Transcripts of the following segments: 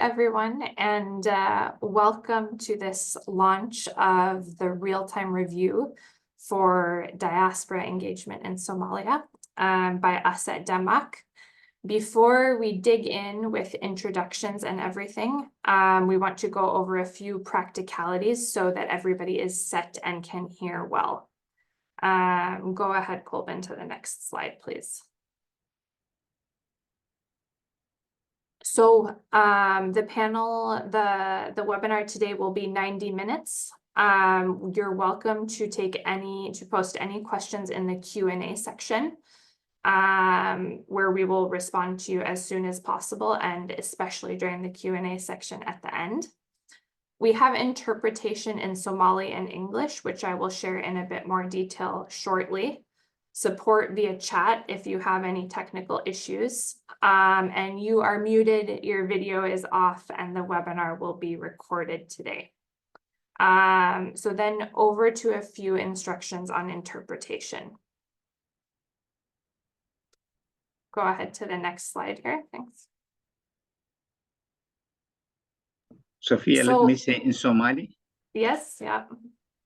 everyone, and welcome to this launch of the real-time review for diaspora engagement in Somalia by us at DEMAC. Before we dig in with introductions and everything, we want to go over a few practicalities so that everybody is set and can hear well. Go ahead, Colvin, to the next slide, please. So the panel, the webinar today will be 90 minutes. You're welcome to post any questions in the Q&A section, where we will respond to you as soon as possible, and especially during the Q&A section at the end. We have interpretation in Somali and English, which I will share in a bit more detail shortly. Support via chat if you have any technical issues. And you are muted, your video is off, and the webinar will be recorded today. So then over to a few instructions on interpretation. Go ahead to the next slide here, thanks. Sophia, let me say in Somali. Yes, yeah.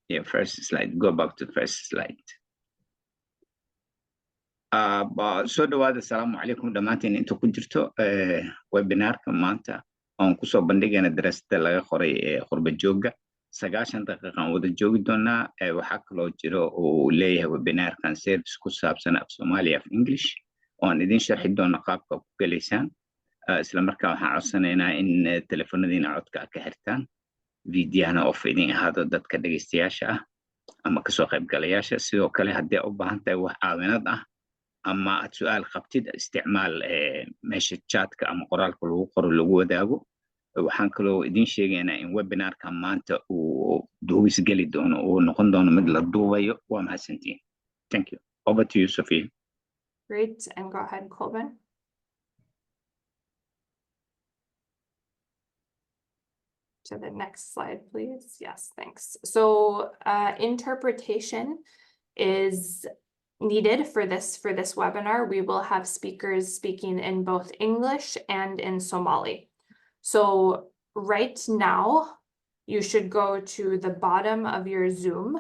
Yeah, first slide, go back to first slide. soo dhawaada asalaamu calaykum dhammaantiin inta ku jirto webinaarka maanta oon kusoo bandhigayna daraasada laga qoray qurba jooga 90 daqiiqan wada joogi doonaa waxaa kaloo jiro uu leeyahay webinaarkan service ku saabsan af Soomaali af English oon idin sharxi doona qaabka ku galaysaan isla markaa waxaan codsanaynaa in telefoonadiina codka ka xirtaan fiidiyahana off idin ahaado dadka dhageystayaasha ah ama kasoo qaybgalayaasha sidoo kale haddii u baahan tahay wax caawinad ah ama aad su'aal qabtid isticmaal meesha chatka ama qoraalka lagu qoro lagu wadaago waxaan kaloo idin sheegaynaa in webinaarka maanta uu duubis geli doono uu noqon doono mid la duubayo waa mahadsantiin. Thank you. Over to you, Sophie. Great, and go ahead, Colvin. To the next slide, please. Yes, thanks. So interpretation is needed for this webinar. We will have speakers speaking in both English and in Somali. So right now, you should go to the bottom of your Zoom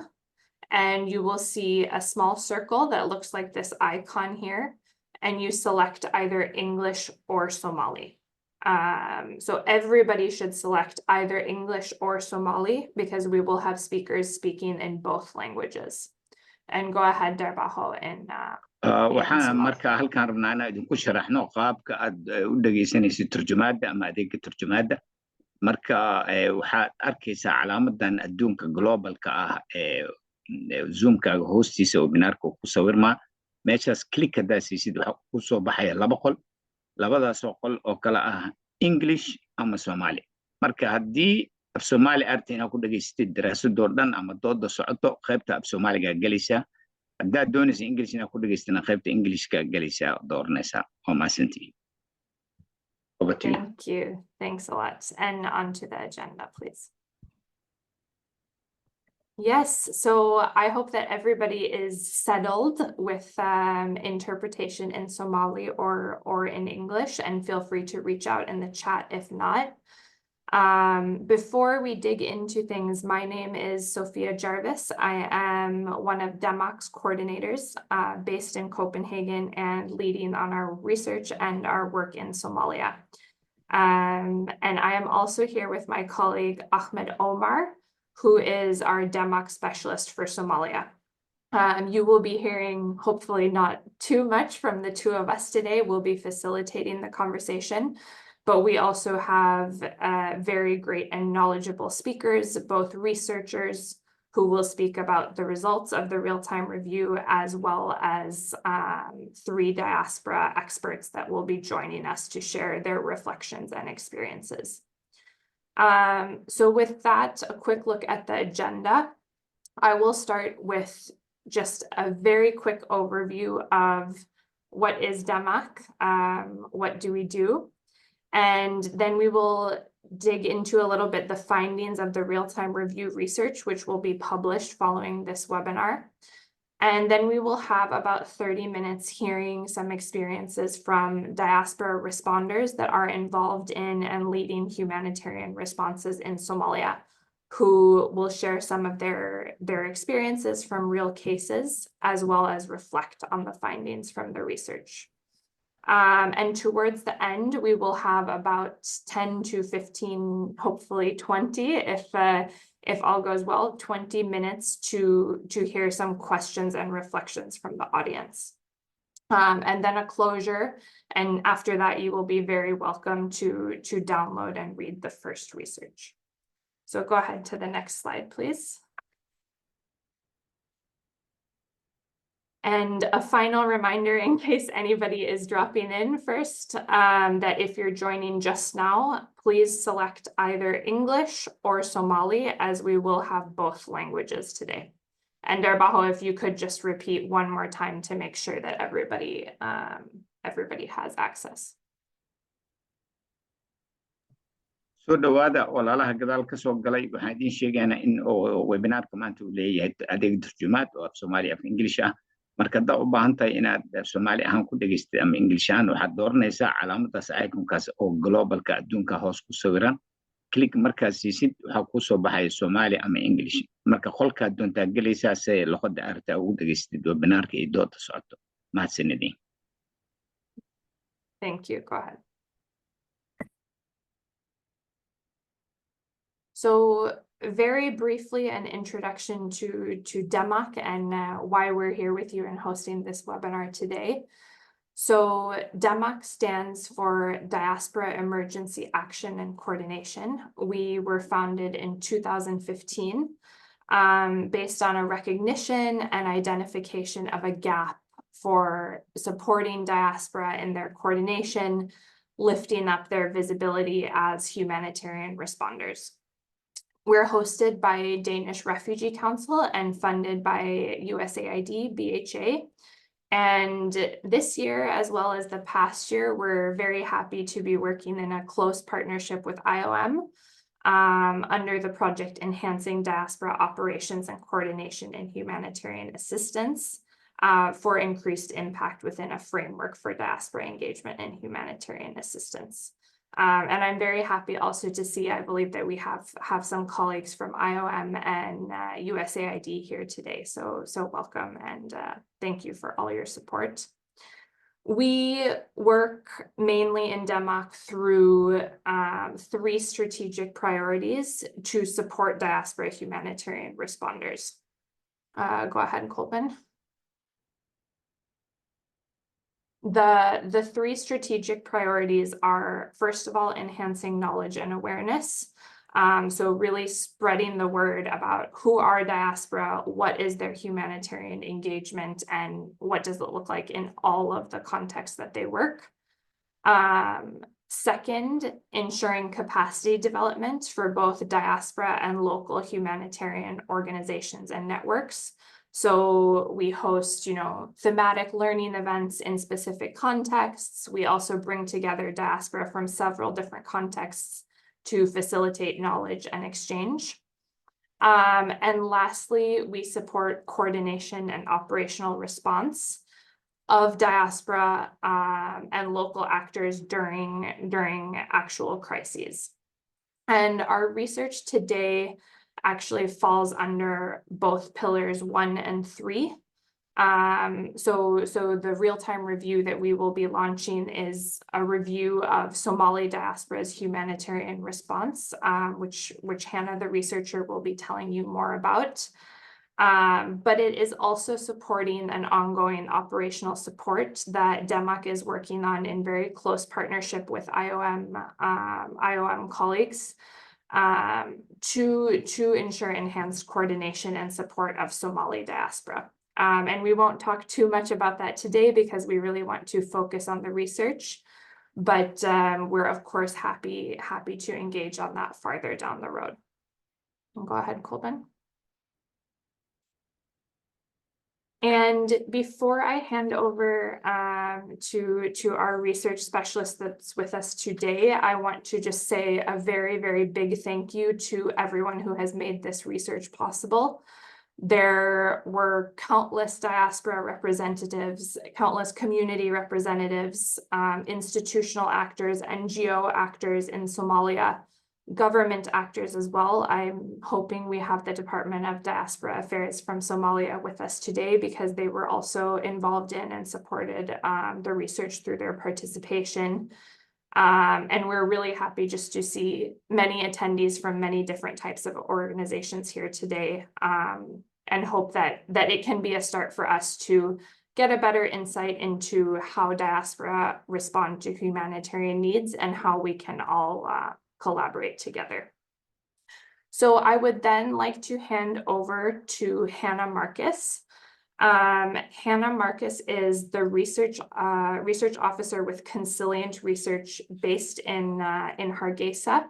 and you will see a small circle that looks like this icon here, and you select either English or Somali. So everybody should select either English or Somali because we will have speakers speaking in both languages. And go ahead, Darbaho, and waxaan markaa halkaan rabnaa inaan idinku sharaxno qaabka aad u dhageysanaysid turjumaadda ama adeegga turjumaadda marka waxaad arkaysaa calaamadan adduunka globalka ah zoomkaaga hoostiisa webinaarka ku sawirmaa meeshaas click haddaa siisid waxaa ku soo baxaya laba qol labadaasoo qol oo kala ah English ama Somali marka haddii af Soomaali artina ku dhageystid daraasadoo dhan ama dooda socoto qaybta af Soomaaliga galaysaa haddaad doonaysa Englishna ku dhageystina qaybta Englishka galaysaa dooranaysaa oo maasantii. Over to you. Thank you. Thanks a lot. And on to the agenda, please. Yes, so I hope that everybody is settled with interpretation in Somali or in English, and feel free to reach out in the chat if not. Before we dig into things, my name is Sophia Jarvis. I am one of DEMAC's coordinators based in Copenhagen and leading on our research and our work in Somalia. And I am also here with my colleague Ahmed Omar, who is our DEMAC specialist for Somalia. You will be hearing, hopefully not too much from the two of us today. We'll be facilitating the conversation, but we also have very great and knowledgeable speakers, both researchers who will speak about the results of the real-time review, as well as 3 diaspora experts that will be joining us to share their reflections and experiences. So with that, a quick look at the agenda. I will start with just a very quick overview of what is DEMAC, what do we do, and then we will dig into a little bit the findings of the real-time review research, which will be published following this webinar. And then we will have about 30 minutes hearing some experiences from diaspora responders that are involved in and leading humanitarian responses in Somalia, who will share some of their experiences from real cases, as well as reflect on the findings from the research. And towards the end, we will have about 10 to 15, hopefully 20, if all goes well, 20 minutes to hear some questions and reflections from the audience. And then a closure, and after that, you will be very welcome to download and read the first research. So go ahead to the next slide, please. And a final reminder, in case anybody is dropping in first, that if you're joining just now, please select either English or Somali, as we will have both languages today. And Darbaho, if you could just repeat one more time to make sure that everybody has access. soo dhawaada walaalaha gadaal ka soo galay waxaan idiin sheegaynaa in webinaarka maanta uu leeyahay adeeg turjumaad oo af Soomaali af English ah marka haddaa u baahan tahay inaad Soomaali ahaan ku dhageystid ama English ahaan waxaad dooranaysaa calaamadaas iconkaas oo globalka adduunka hoos ku sawiran click markaad siisid waxaa kuu soo baxaya Soomaali ama English marka qolkaad doontaa gelaysaa si luqadda aragtaa ugu dhageystid webinaarka iyo doodda socoto mahadsanidin. Thank you. Go ahead. So very briefly, an introduction to DEMOC and why we're here with you and hosting this webinar today. So DEMOC stands for Diaspora Emergency Action and Coordination. We were founded in 2015 based on a recognition and identification of a gap for supporting diaspora in their coordination, lifting up their visibility as humanitarian responders. We're hosted by Danish Refugee Council and funded by USAID, BHA. And this year, as well as the past year, we're very happy to be working in a close partnership with IOM under the project Enhancing Diaspora Operations and Coordination in Humanitarian Assistance for increased impact within a framework for diaspora engagement and humanitarian assistance. And I'm very happy also to see, I believe that we have some colleagues from IOM and USAID here today. So welcome and thank you for all your support. We work mainly in DEMOC through 3 strategic priorities to support diaspora humanitarian responders. Go ahead, Colvin. The 3 strategic priorities are, first of all, enhancing knowledge and awareness. So really spreading the word about who are diaspora, what is their humanitarian engagement, and what does it look like in all of the contexts that they work. Second, ensuring capacity development for both diaspora and local humanitarian organizations and networks. So we host, thematic learning events in specific contexts. We also bring together diaspora from several different contexts to facilitate knowledge and exchange. And lastly, we support coordination and operational response of diaspora and local actors during actual crises. And our research today actually falls under both pillars 1 and 3. So the real-time review that we will be launching is a review of Somali diaspora's humanitarian response, which Hannah, the researcher, will be telling you more about. But it is also supporting an ongoing operational support that DEMOC is working on in very close partnership with IOM colleagues to ensure enhanced coordination and support of Somali diaspora. And we won't talk too much about that today because we really want to focus on the research, but we're of course happy to engage on that farther down the road. Go ahead, Colvin. And before I hand over to our research specialist that's with us today, I want to just say a very, very big thank you to everyone who has made this research possible. There were countless diaspora representatives, countless community representatives, institutional actors, NGO actors in Somalia, government actors as well. I'm hoping we have the Department of Diaspora Affairs from Somalia with us today, because they were also involved in and supported the research through their participation. And we're really happy just to see many attendees from many different types of organizations here today, and hope that it can be a start for us to get a better insight into how diaspora respond to humanitarian needs and how we can all collaborate together. So I would then like to hand over to Hannah Marcus. Hannah Marcus is the research officer with Consilient Research based in Hargeisa,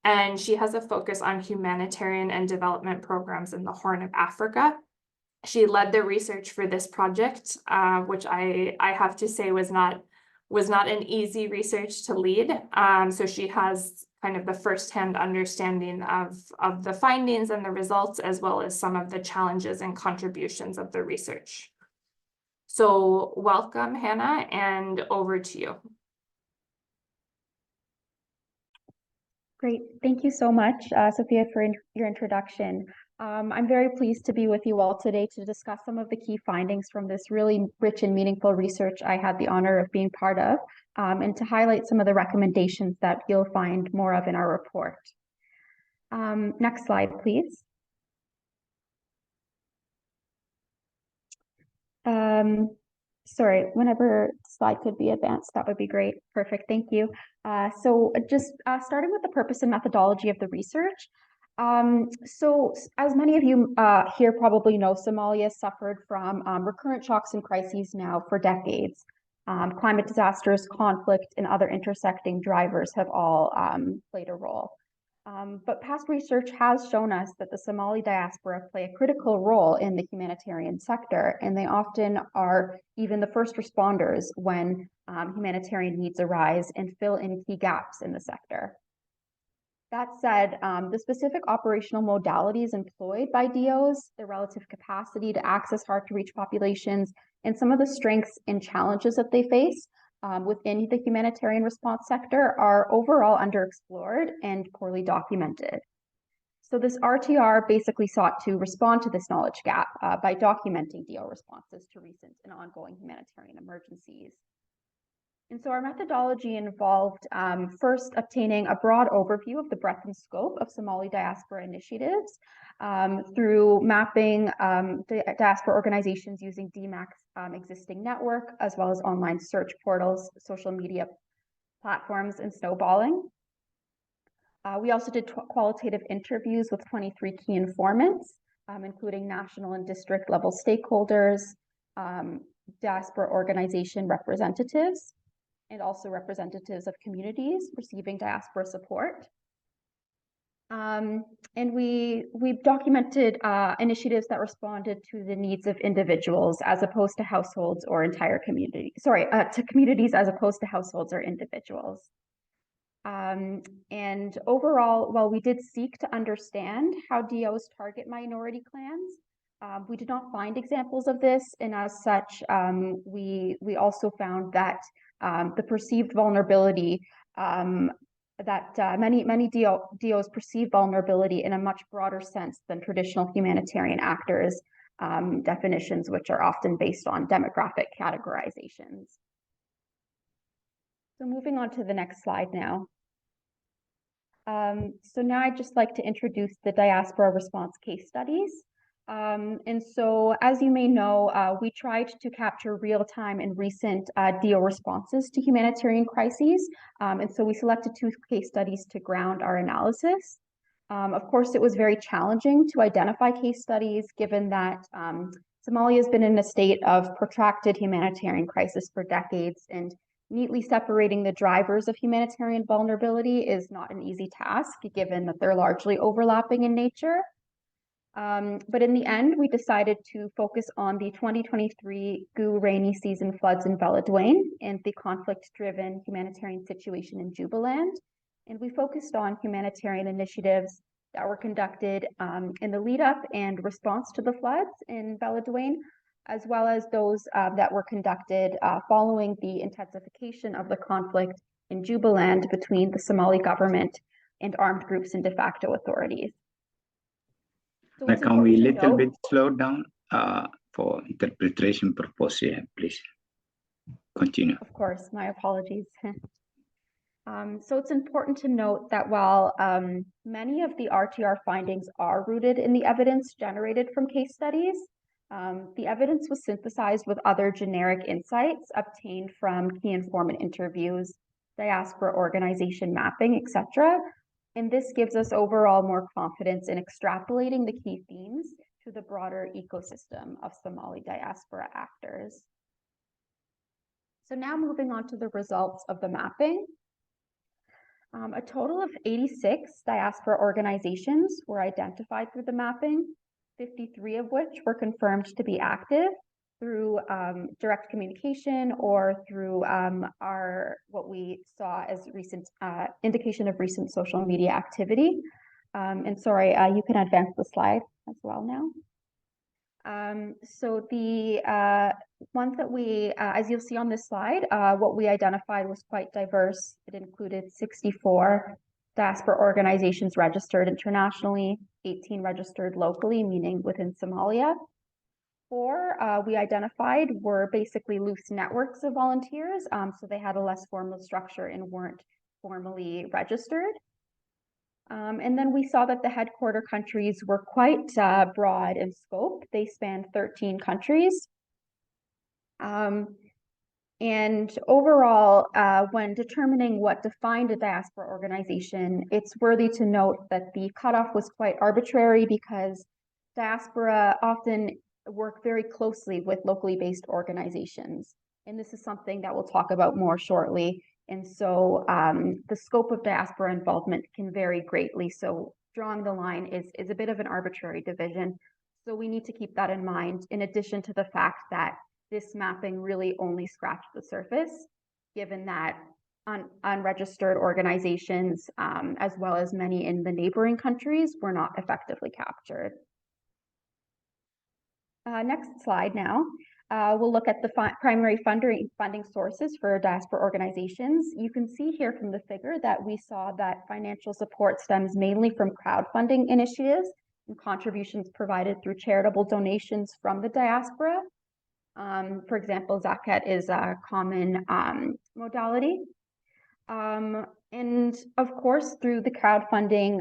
and she has a focus on humanitarian and development programs in the Horn of Africa. She led the research for this project, which I have to say was not an easy research to lead. So she has kind of the firsthand understanding of the findings and the results, as well as some of the challenges and contributions of the research. So welcome, Hannah, and over to you. Great. Thank you so much, Sophia, for your introduction. I'm very pleased to be with you all today to discuss some of the key findings from this really rich and meaningful research I had the honor of being part of, and to highlight some of the recommendations that you'll find more of in our report. Next slide, please. Sorry, whenever the slide could be advanced, that would be great. Perfect, thank you. So just starting with the purpose and methodology of the research. So as many of you here probably know, Somalia suffered from recurrent shocks and crises now for decades. Climate disasters, conflict, and other intersecting drivers have all played a role. But past research has shown us that the Somali diaspora play a critical role in the humanitarian sector, and they often are even the first responders when humanitarian needs arise and fill in key gaps in the sector. That said, the specific operational modalities employed by DOs, their relative capacity to access hard-to-reach populations, and some of the strengths and challenges that they face within the humanitarian response sector are overall underexplored and poorly documented. So this RTR basically sought to respond to this knowledge gap by documenting DO responses to recent and ongoing humanitarian emergencies. And so our methodology involved first obtaining a broad overview of the breadth and scope of Somali diaspora initiatives through mapping diaspora organizations using DMAC's existing network, as well as online search portals, social media platforms, and snowballing. We also did qualitative interviews with 23 key informants, including national and district level stakeholders, diaspora organization representatives, and also representatives of communities receiving diaspora support. And we documented initiatives that responded to the needs of individuals as opposed to households or entire community. Sorry, to communities as opposed to households or individuals. And overall, while we did seek to understand how DOs target minority clans, we did not find examples of this, and as such, we also found that the perceived vulnerability, many DOs perceive vulnerability in a much broader sense than traditional humanitarian actors' definitions, which are often based on demographic categorizations. So moving on to the next slide now. So now I'd just like to introduce the diaspora response case studies. And so, as you may know, we tried to capture real-time and recent DO responses to humanitarian crises. And so we selected 2 case studies to ground our analysis. Of course, it was very challenging to identify case studies, given that Somalia has been in a state of protracted humanitarian crisis for decades, and neatly separating the drivers of humanitarian vulnerability is not an easy task, given that they're largely overlapping in nature. But in the end, we decided to focus on the 2023 GU rainy season floods in Beledweyne and the conflict-driven humanitarian situation in Jubaland. And we focused on humanitarian initiatives that were conducted in the lead up and response to the floods in Beledweyne, as well as those that were conducted following the intensification of the conflict in Jubaland between the Somali government and armed groups and de facto authorities. So it's Can we important to little note- bit slow down for interpretation purpose here, please? Continue. Of course, my apologies. So it's important to note that while many of the RTR findings are rooted in the evidence generated from case studies, the evidence was synthesized with other generic insights obtained from key informant interviews, diaspora organization mapping, etc. And this gives us overall more confidence in extrapolating the key themes to the broader ecosystem of Somali diaspora actors. So now moving on to the results of the mapping. A total of 86 diaspora organizations were identified through the mapping, 53 of which were confirmed to be active through direct communication or through what we saw as recent indication of recent social media activity. And sorry, you can advance the slide as well now. So the ones that we, as you'll see on this slide, what we identified was quite diverse. It included 64 diaspora organizations registered internationally, 18 registered locally, meaning within Somalia. 4 we identified were basically loose networks of volunteers, so they had a less formal structure and weren't formally registered. And then we saw that the headquarter countries were quite broad in scope. They spanned 13 countries. And overall, when determining what defined a diaspora organization, it's worthy to note that the cutoff was quite arbitrary because diaspora often work very closely with locally based organizations. And this is something that we'll talk about more shortly. And so the scope of diaspora involvement can vary greatly. So drawing the line is a bit of an arbitrary division. So we need to keep that in mind, in addition to the fact that this mapping really only scratched the surface, given that unregistered organizations, as well as many in the neighboring countries, were not effectively captured. Next slide now. We'll look at the primary funding sources for diaspora organizations. You can see here from the figure that we saw that financial support stems mainly from crowdfunding initiatives and contributions provided through charitable donations from the diaspora. For example, Zakat is a common modality. And of course, through the crowdfunding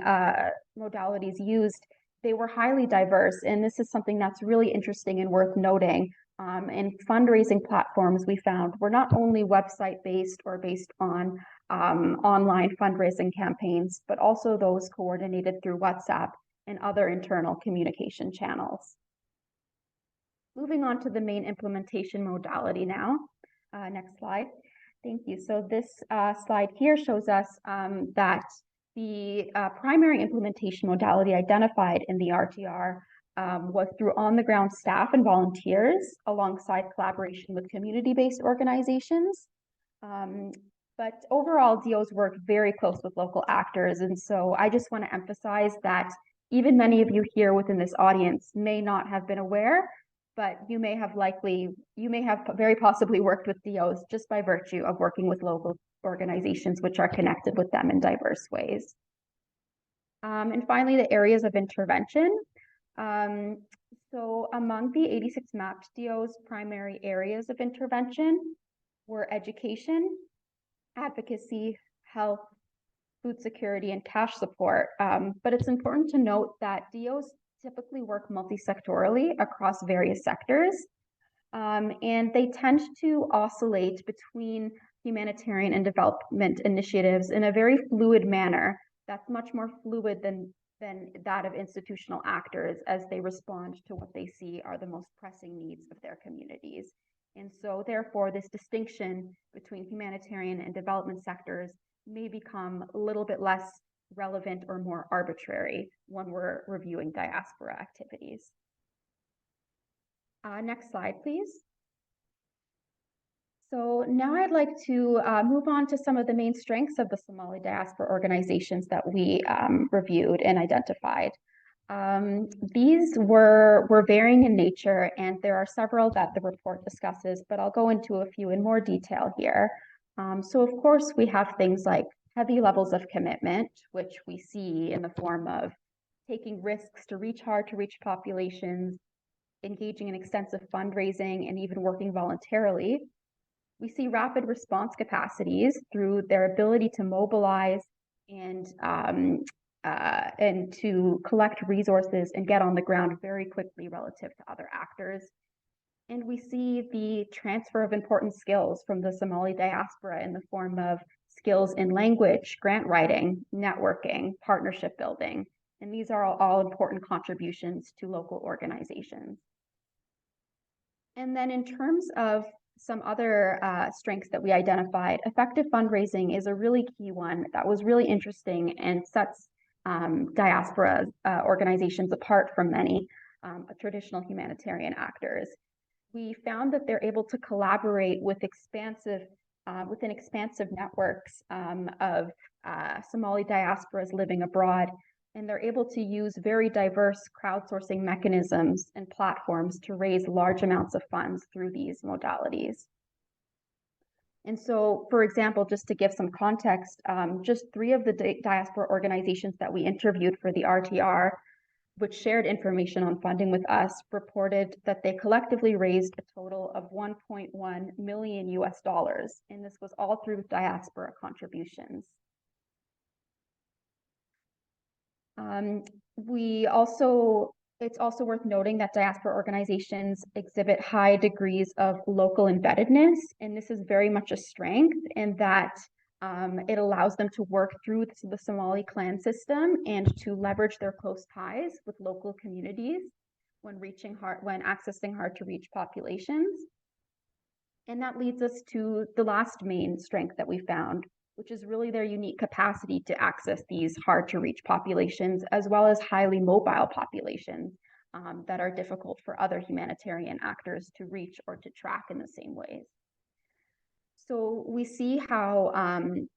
modalities used, they were highly diverse. And this is something that's really interesting and worth noting. And fundraising platforms we found were not only website-based or based on online fundraising campaigns, but also those coordinated through WhatsApp and other internal communication channels. Moving on to the main implementation modality now. Next slide. Thank you. So this slide here shows us that the primary implementation modality identified in the RTR was through on-the-ground staff and volunteers alongside collaboration with community-based organizations. But overall, DOs work very close with local actors. And so I just want to emphasize that even many of you here within this audience may not have been aware, but you may have very possibly worked with DOs just by virtue of working with local organizations which are connected with them in diverse ways. And finally, the areas of intervention. So among the 86 mapped DOs, primary areas of intervention were education, advocacy, health, food security, and cash support. But it's important to note that DOs typically work multi-sectorally across various sectors, and they tend to oscillate between humanitarian and development initiatives in a very fluid manner that's much more fluid than that of institutional actors as they respond to what they see are the most pressing needs of their communities. And so therefore, this distinction between humanitarian and development sectors may become a little bit less relevant or more arbitrary when we're reviewing diaspora activities. Next slide, please. So now I'd like to move on to some of the main strengths of the Somali diaspora organizations that we reviewed and identified. These were varying in nature, and there are several that the report discusses, but I'll go into a few in more detail here. So of course, we have things like heavy levels of commitment, which we see in the form of taking risks to reach hard-to-reach populations, engaging in extensive fundraising, and even working voluntarily. We see rapid response capacities through their ability to mobilize and to collect resources and get on the ground very quickly relative to other actors. And we see the transfer of important skills from the Somali diaspora in the form of skills in language, grant writing, networking, partnership building. And these are all important contributions to local organizations. And then in terms of some other strengths that we identified, effective fundraising is a really key one that was really interesting and sets diaspora organizations apart from many traditional humanitarian actors. We found that they're able to collaborate with within expansive networks of Somali diasporas living abroad, and they're able to use very diverse crowdsourcing mechanisms and platforms to raise large amounts of funds through these modalities. And so, for example, just to give some context, just 3 of the diaspora organizations that we interviewed for the RTR, which shared information on funding with us, reported that they collectively raised a total of $1.1 million US, and this was all through diaspora contributions. It's also worth noting that diaspora organizations exhibit high degrees of local embeddedness, and this is very much a strength in that it allows them to work through the Somali clan system and to leverage their close ties with local communities when accessing hard-to-reach populations. And that leads us to the last main strength that we found, which is really their unique capacity to access these hard-to-reach populations, as well as highly mobile populations that are difficult for other humanitarian actors to reach or to track in the same ways. So we see how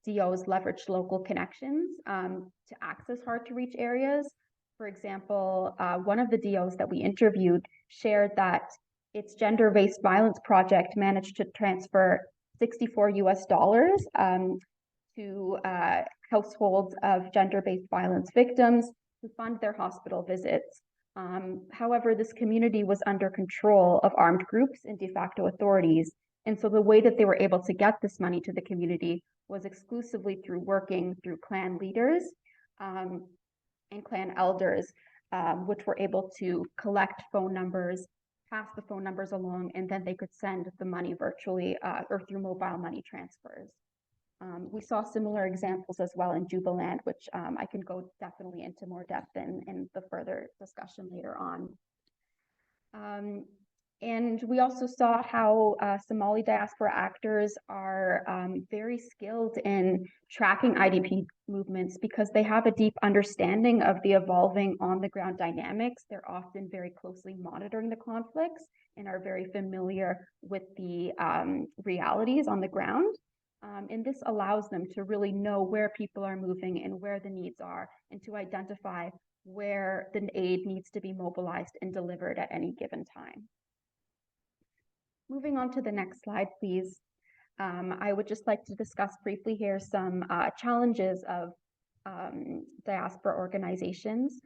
DOs leverage local connections to access hard-to-reach areas. For example, one of the DOs that we interviewed shared that its gender-based violence project managed to transfer $64 US to households of gender-based violence victims to fund their hospital visits. However, this community was under control of armed groups and de facto authorities. And so the way that they were able to get this money to the community was exclusively through working through clan leaders and clan elders, which were able to collect phone numbers, pass the phone numbers along, and then they could send the money virtually or through mobile money transfers. We saw similar examples as well in Jubaland, which I can go definitely into more depth in the further discussion later on. And we also saw how Somali diaspora actors are very skilled in tracking IDP movements because they have a deep understanding of the evolving on-the-ground dynamics. They're often very closely monitoring the conflicts and are very familiar with the realities on the ground. And this allows them to really know where people are moving and where the needs are, and to identify where the aid needs to be mobilized and delivered at any given time. Moving on to the next slide, please. I would just like to discuss briefly here some challenges of diaspora organizations.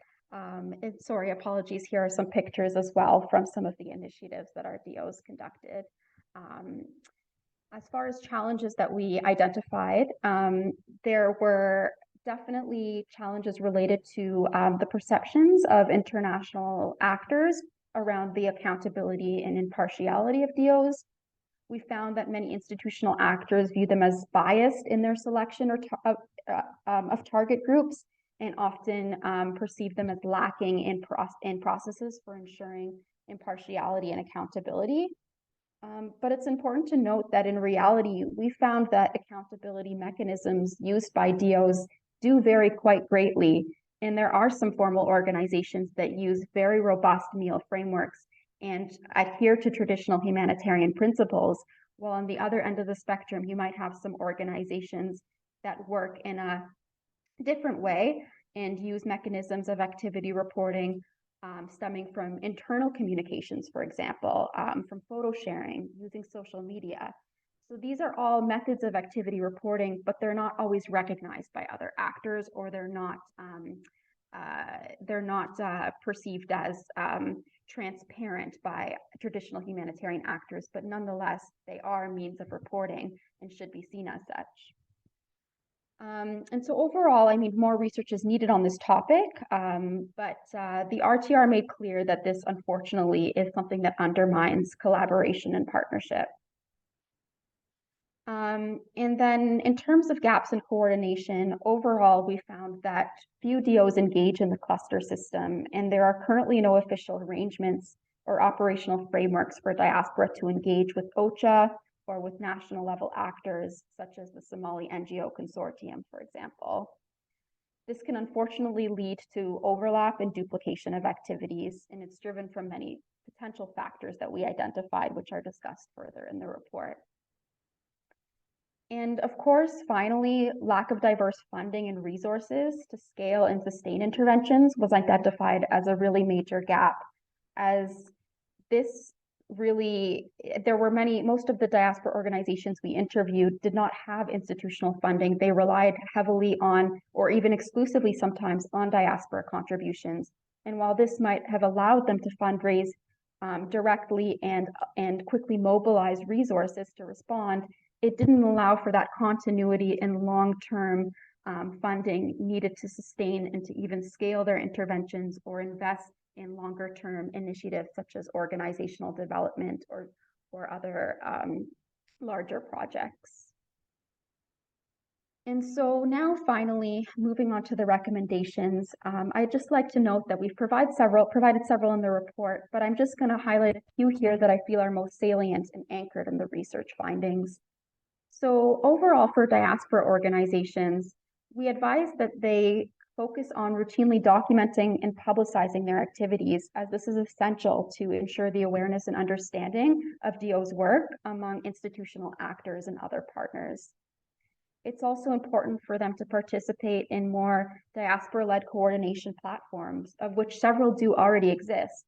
Sorry, apologies, here are some pictures as well from some of the initiatives that our DOs conducted. As far as challenges that we identified, there were definitely challenges related to the perceptions of international actors around the accountability and impartiality of DOs. We found that many institutional actors view them as biased in their selection of target groups, and often perceive them as lacking in processes for ensuring impartiality and accountability. But it's important to note that in reality, we found that accountability mechanisms used by DOs do vary quite greatly. And there are some formal organizations that use very robust meal frameworks and adhere to traditional humanitarian principles, while on the other end of the spectrum, you might have some organizations that work in a different way and use mechanisms of activity reporting stemming from internal communications, for example, from photo sharing, using social media. So these are all methods of activity reporting, but they're not always recognized by other actors, or they're not perceived as transparent by traditional humanitarian actors, but nonetheless, they are a means of reporting and should be seen as such. And so overall, I mean, more research is needed on this topic, but the RTR made clear that this, unfortunately, is something that undermines collaboration and partnership. And then in terms of gaps in coordination, overall, we found that few DOs engage in the cluster system, and there are currently no official arrangements or operational frameworks for diaspora to engage with OCHA or with national level actors, such as the Somali NGO Consortium, for example. This can unfortunately lead to overlap and duplication of activities, and it's driven from many potential factors that we identified, which are discussed further in the report. And of course, finally, lack of diverse funding and resources to scale and sustain interventions was identified as a really major gap, as this really, most of the diaspora organizations we interviewed did not have institutional funding. They relied heavily on, or even exclusively sometimes, on diaspora contributions. And while this might have allowed them to fundraise directly and quickly mobilize resources to respond, it didn't allow for that continuity and long-term funding needed to sustain and to even scale their interventions or invest in longer-term initiatives such as organizational development or other larger projects. And so now finally, moving on to the recommendations, I'd just like to note that we've provided several in the report, but I'm just going to highlight a few here that I feel are most salient and anchored in the research findings. So overall, for diaspora organizations, we advise that they focus on routinely documenting and publicizing their activities, as this is essential to ensure the awareness and understanding of DO's work among institutional actors and other partners. It's also important for them to participate in more diaspora-led coordination platforms, of which several do already exist.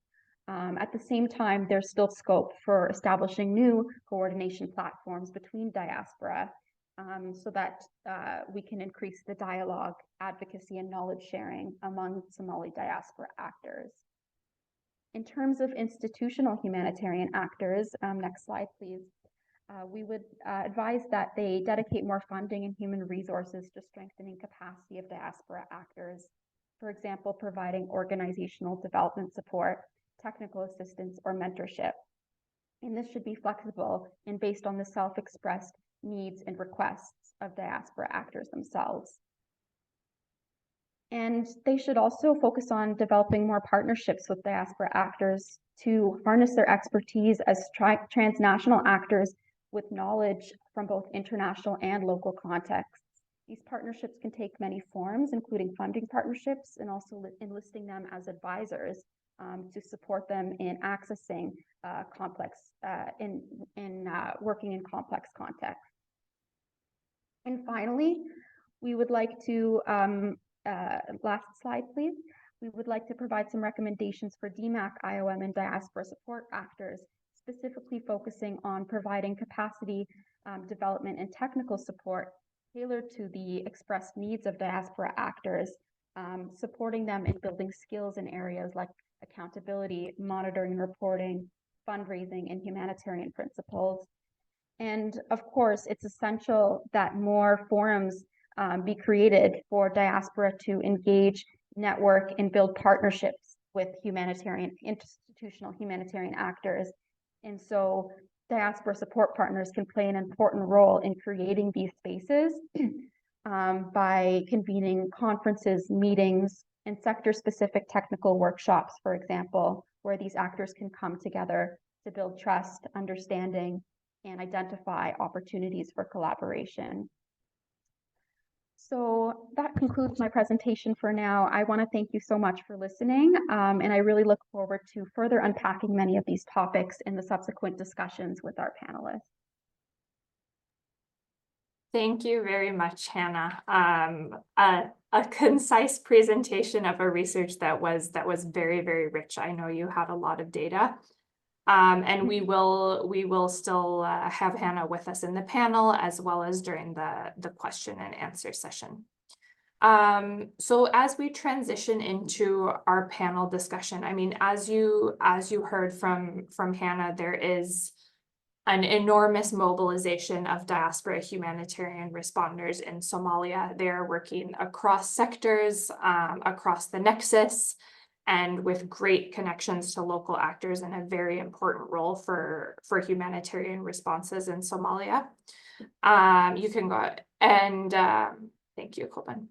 At the same time, there's still scope for establishing new coordination platforms between diaspora so that we can increase the dialogue, advocacy, and knowledge sharing among Somali diaspora actors. In terms of institutional humanitarian actors, next slide, please. We would advise that they dedicate more funding and human resources to strengthening capacity of diaspora actors. For example, providing organizational development support, technical assistance, or mentorship. And this should be flexible and based on the self-expressed needs and requests of diaspora actors themselves. And they should also focus on developing more partnerships with diaspora actors to harness their expertise as transnational actors with knowledge from both international and local contexts. These partnerships can take many forms, including funding partnerships and also enlisting them as advisors to support them in accessing working in complex contexts. And finally, we would like to, last slide, please. We would like to provide some recommendations for DMAC, IOM, and diaspora support actors, specifically focusing on providing capacity development and technical support tailored to the expressed needs of diaspora actors, supporting them in building skills in areas like accountability, monitoring and reporting, fundraising, and humanitarian principles. And of course, it's essential that more forums be created for diaspora to engage, network, and build partnerships with institutional humanitarian actors. And so diaspora support partners can play an important role in creating these spaces by convening conferences, meetings, and sector-specific technical workshops, for example, where these actors can come together to build trust, understanding, and identify opportunities for collaboration. So that concludes my presentation for now. I want to thank you so much for listening, and I really look forward to further unpacking many of these topics in the subsequent discussions with our panelists. Thank you very much, Hannah. A concise presentation of a research that was very, very rich. I know you had a lot of data. And we will still have Hannah with us in the panel as well as during the question and answer session. So as we transition into our panel discussion, I mean, as you heard from Hannah, there is an enormous mobilization of diaspora humanitarian responders in Somalia. They are working across sectors, across the nexus, and with great connections to local actors and a very important role for humanitarian responses in Somalia. You can go and thank you, Koban.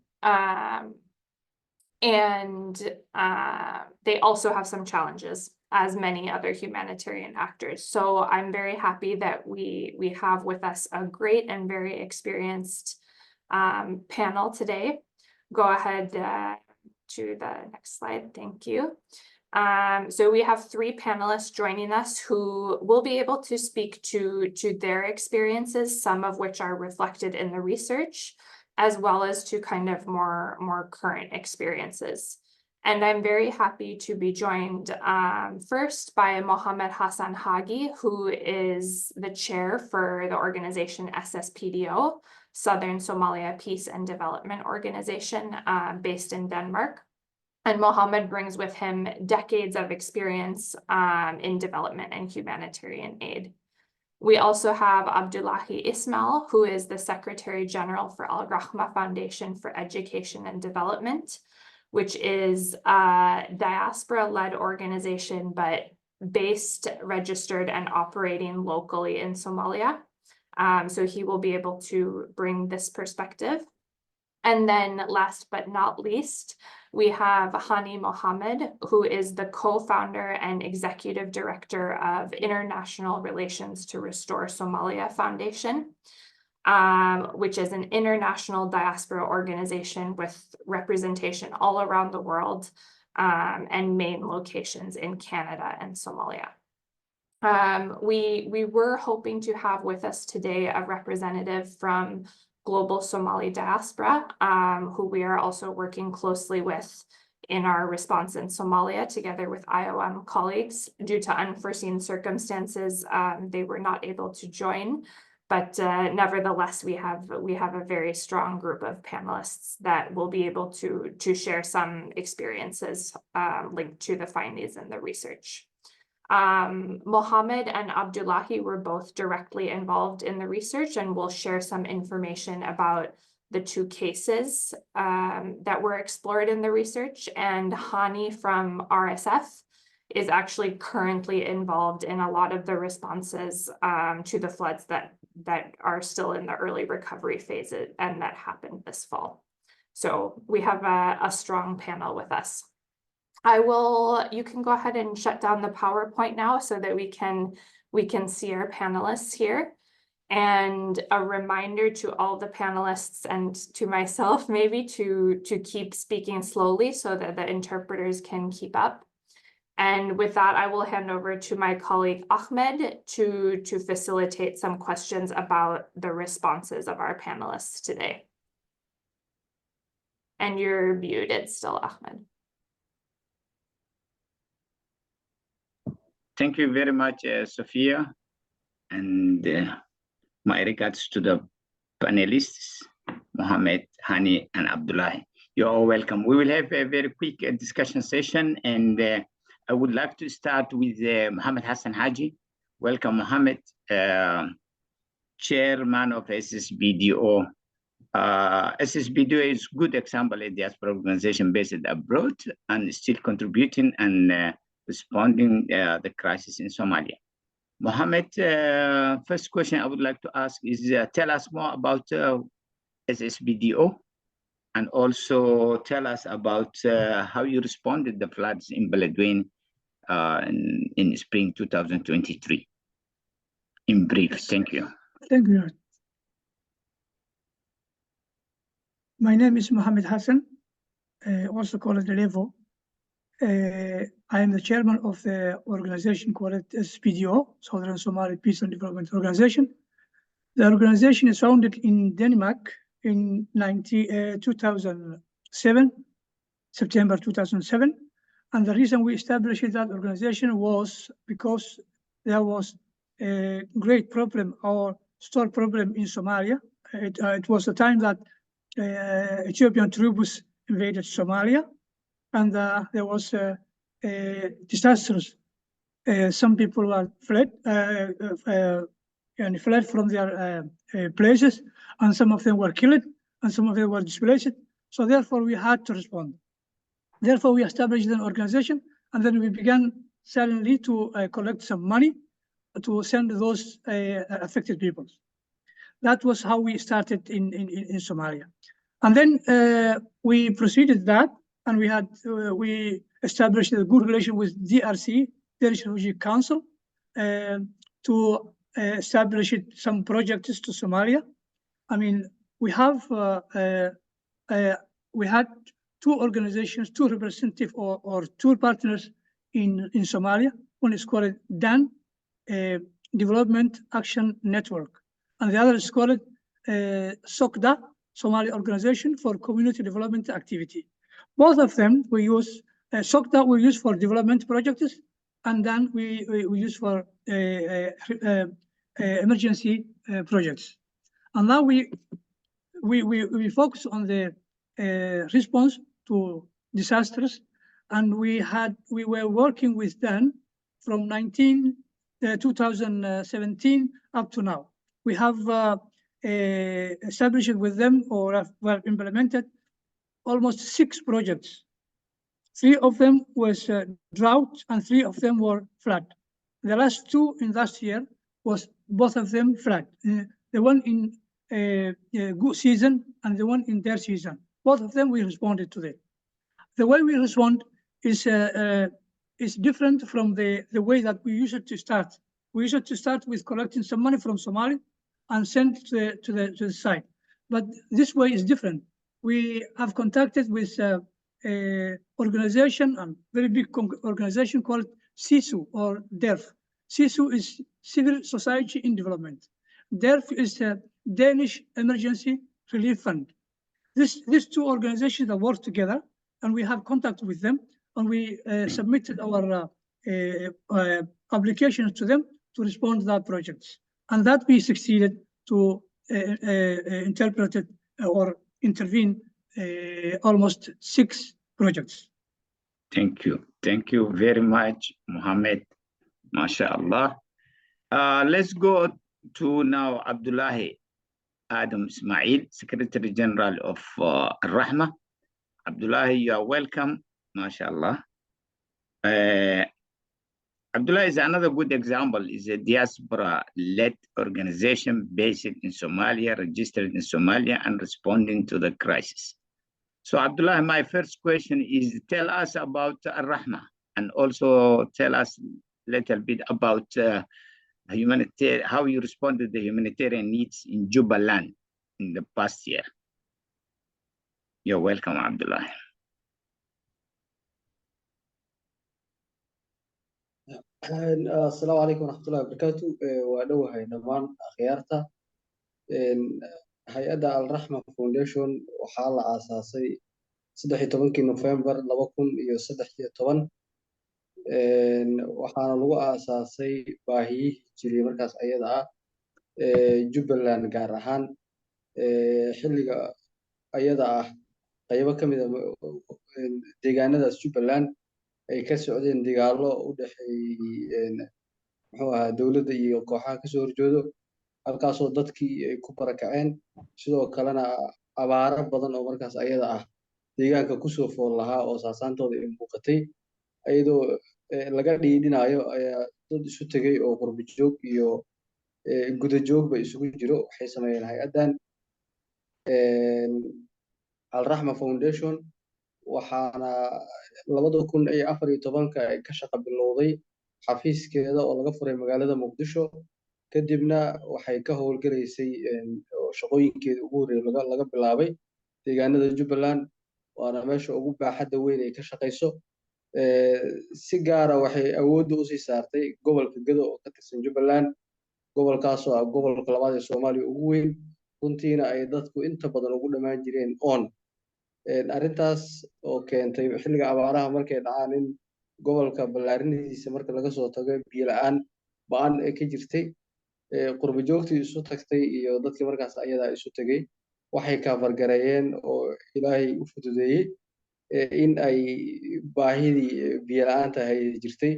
They also have some challenges, as many other humanitarian actors. So I'm very happy that we have with us a great and very experienced panel today. Go ahead to the next slide. Thank you. So we have 3 panelists joining us who will be able to speak to their experiences, some of which are reflected in the research, as well as to kind of more current experiences. And I'm very happy to be joined first by Mohammed Hassan Hagi, who is the chair for the organization SSPDO, Southern Somalia Peace and Development Organization, based in Denmark. And Mohammed brings with him decades of experience in development and humanitarian aid. We also have Abdullahi Ismail, who is the Secretary General for Al Rahma Foundation for Education and Development, which is a diaspora-led organization, but based, registered, and operating locally in Somalia. So he will be able to bring this perspective. And then last but not least, we have Hani Mohammed, who is the co-founder and executive director of International Relations to Restore Somalia Foundation, which is an international diaspora organization with representation all around the world, and main locations in Canada and Somalia. We were hoping to have with us today a representative from Global Somali Diaspora, who we are also working closely with in our response in Somalia, together with IOM colleagues. Due to unforeseen circumstances, they were not able to join, but nevertheless, we have a very strong group of panelists that will be able to share some experiences linked to the findings in the research. Mohammed and Abdullahi were both directly involved in the research and will share some information about the 2 cases that were explored in the research. And Hani from RSF is actually currently involved in a lot of the responses to the floods that are still in the early recovery phase and that happened this fall. So we have a strong panel with us. You can go ahead and shut down the PowerPoint now so that we can see our panelists here. And a reminder to all the panelists and to myself maybe to keep speaking slowly so that the interpreters can keep up. And with that, I will hand over to my colleague Ahmed to facilitate some questions about the responses of our panelists today. And you're muted still, Ahmed. Thank you very much, Sophia, and my regards to the panelists, Mohammed, Hani, and Abdullahi. You're all welcome. We will have a very quick discussion session, and I would like to start with Mohammed Hassan Haji. Welcome, Mohammed, chairman of SSBDO. SSBDO is a good example of diaspora organization based abroad and still contributing and responding the crisis in Somalia. Mohammed, first question I would like to ask is tell us more about SSBDO and also tell us about how you responded to the floods in Beledweyne in spring 2023. In brief, thank you. Thank you. My name is Mohammed Hassan, also called Levo. I am the chairman of the organization called SPDO, Southern Somali Peace and Development Organization. The organization is founded in Denmark in 2007, September 2007. And the reason we established that organization was because there was a great problem or store problem in Somalia. It was a time that Ethiopian troops invaded Somalia, and there was disasters. Some people were fled and fled from their places, and some of them were killed, and some of them were displaced. So therefore, we had to respond. Therefore, we established an organization, and then we began suddenly to collect some money to send those affected people. That was how we started in Somalia. And then we proceeded that, and we established a good relation with DRC, Danish Refugee Council, to establish some projects to Somalia. I mean, we had two organizations, two representatives or two partners in Somalia. One is called DAN, Development Action Network, and the other is called SOCDA, Somali Organization for Community Development Activity. Both of them we use, SOCDA we use for development projects, and then we use for emergency projects. And now we focus on the response to disasters, and we were working with them from 2017 up to now. We have established with them or have implemented almost 6 projects. 3 of them was drought, and 3 of them were flood. The last 2 in last year was both of them flood. The one in good season and the one in their season. Both of them we responded to them. The way we respond is different from the way that we used to start. We used to start with collecting some money from Somali and send to the site. But this way is different. We have contacted with a organization, a very big organization called CISU or DERF. CISU is Civil Society in Development. DERF is a Danish Emergency Relief Fund. These 2 organizations that work together, and we have contact with them, and we submitted our applications to them to respond to that projects. And that we succeeded to interpret it or intervene almost 6 projects. Thank you. Thank you very much, Mohammed. MashaAllah. Let's go to now Abdullahi Adam Ismail, Secretary General of Rahma. Abdullahi, you are welcome. MashaAllah. Abdullah is another good example, is a diaspora-led organization based in Somalia, registered in Somalia, and responding to the crisis. So Abdullah, my first question is, tell us about Rahma, and also tell us a little bit about how you responded to the humanitarian needs in Jubaland in the past year. You're welcome, Abdullah. السلام عليكم ورحمة الله وبركاته. وأدوها دمان خيارته هيئة الرحمة فونديشن وحال أساسي 16 نوفمبر 2013 waxaana lagu aasaasay baahiyihii jiray markaas ayada Jubaland gaar ahaan xilliga ayada qaybo kamid deegaanadaas Jubaland ay ka socdeen dagaalo u dhaxeeyay dawladda iyo kooxaha ka soo horjeedo halkaasoo dadkii ay ku barakaceen sidoo kalena abaaro badan oo markaas ayada deegaanka ku soo fool lahaa oo saasaantooda ay muuqatay ayadoo laga dhiidinayo dad isu tagay oo qurbi joog iyo guda joogba isugu jiro waxay sameeyeen hay'adan Al-Rahma Foundation waxaana 2014 ay ka shaqo bilowday xafiiskeeda oo laga furay magaalada Muqdisho kadibna waxay ka howlgalaysay shaqooyinkeeda ugu horeeyay laga bilaabay deegaanada Jubaland waana meesha ugu baaxadda weyn ay ka shaqeyso si gaar ah waxay awood u sii saartay gobolka Gedo oo ka tirsan Jubaland gobolkaasoo ah gobolka labaad ee Soomaaliya ugu weyn runtiina ay dadku inta badan ugu dhammaan jireen arrintaas oo keentay xilliga abaaraha markay dhacaan in gobolka ballaarinidiisa marka laga soo tago biyo la'aan ba'an ee ka jirtay qurbo joogtii isu tagtay iyo dadkii markaas ayadaa isu tegey waxay kaafargareeyeen oo ilaahay u fududeeyey in ay baahidii biyo la'aanta hay jirtay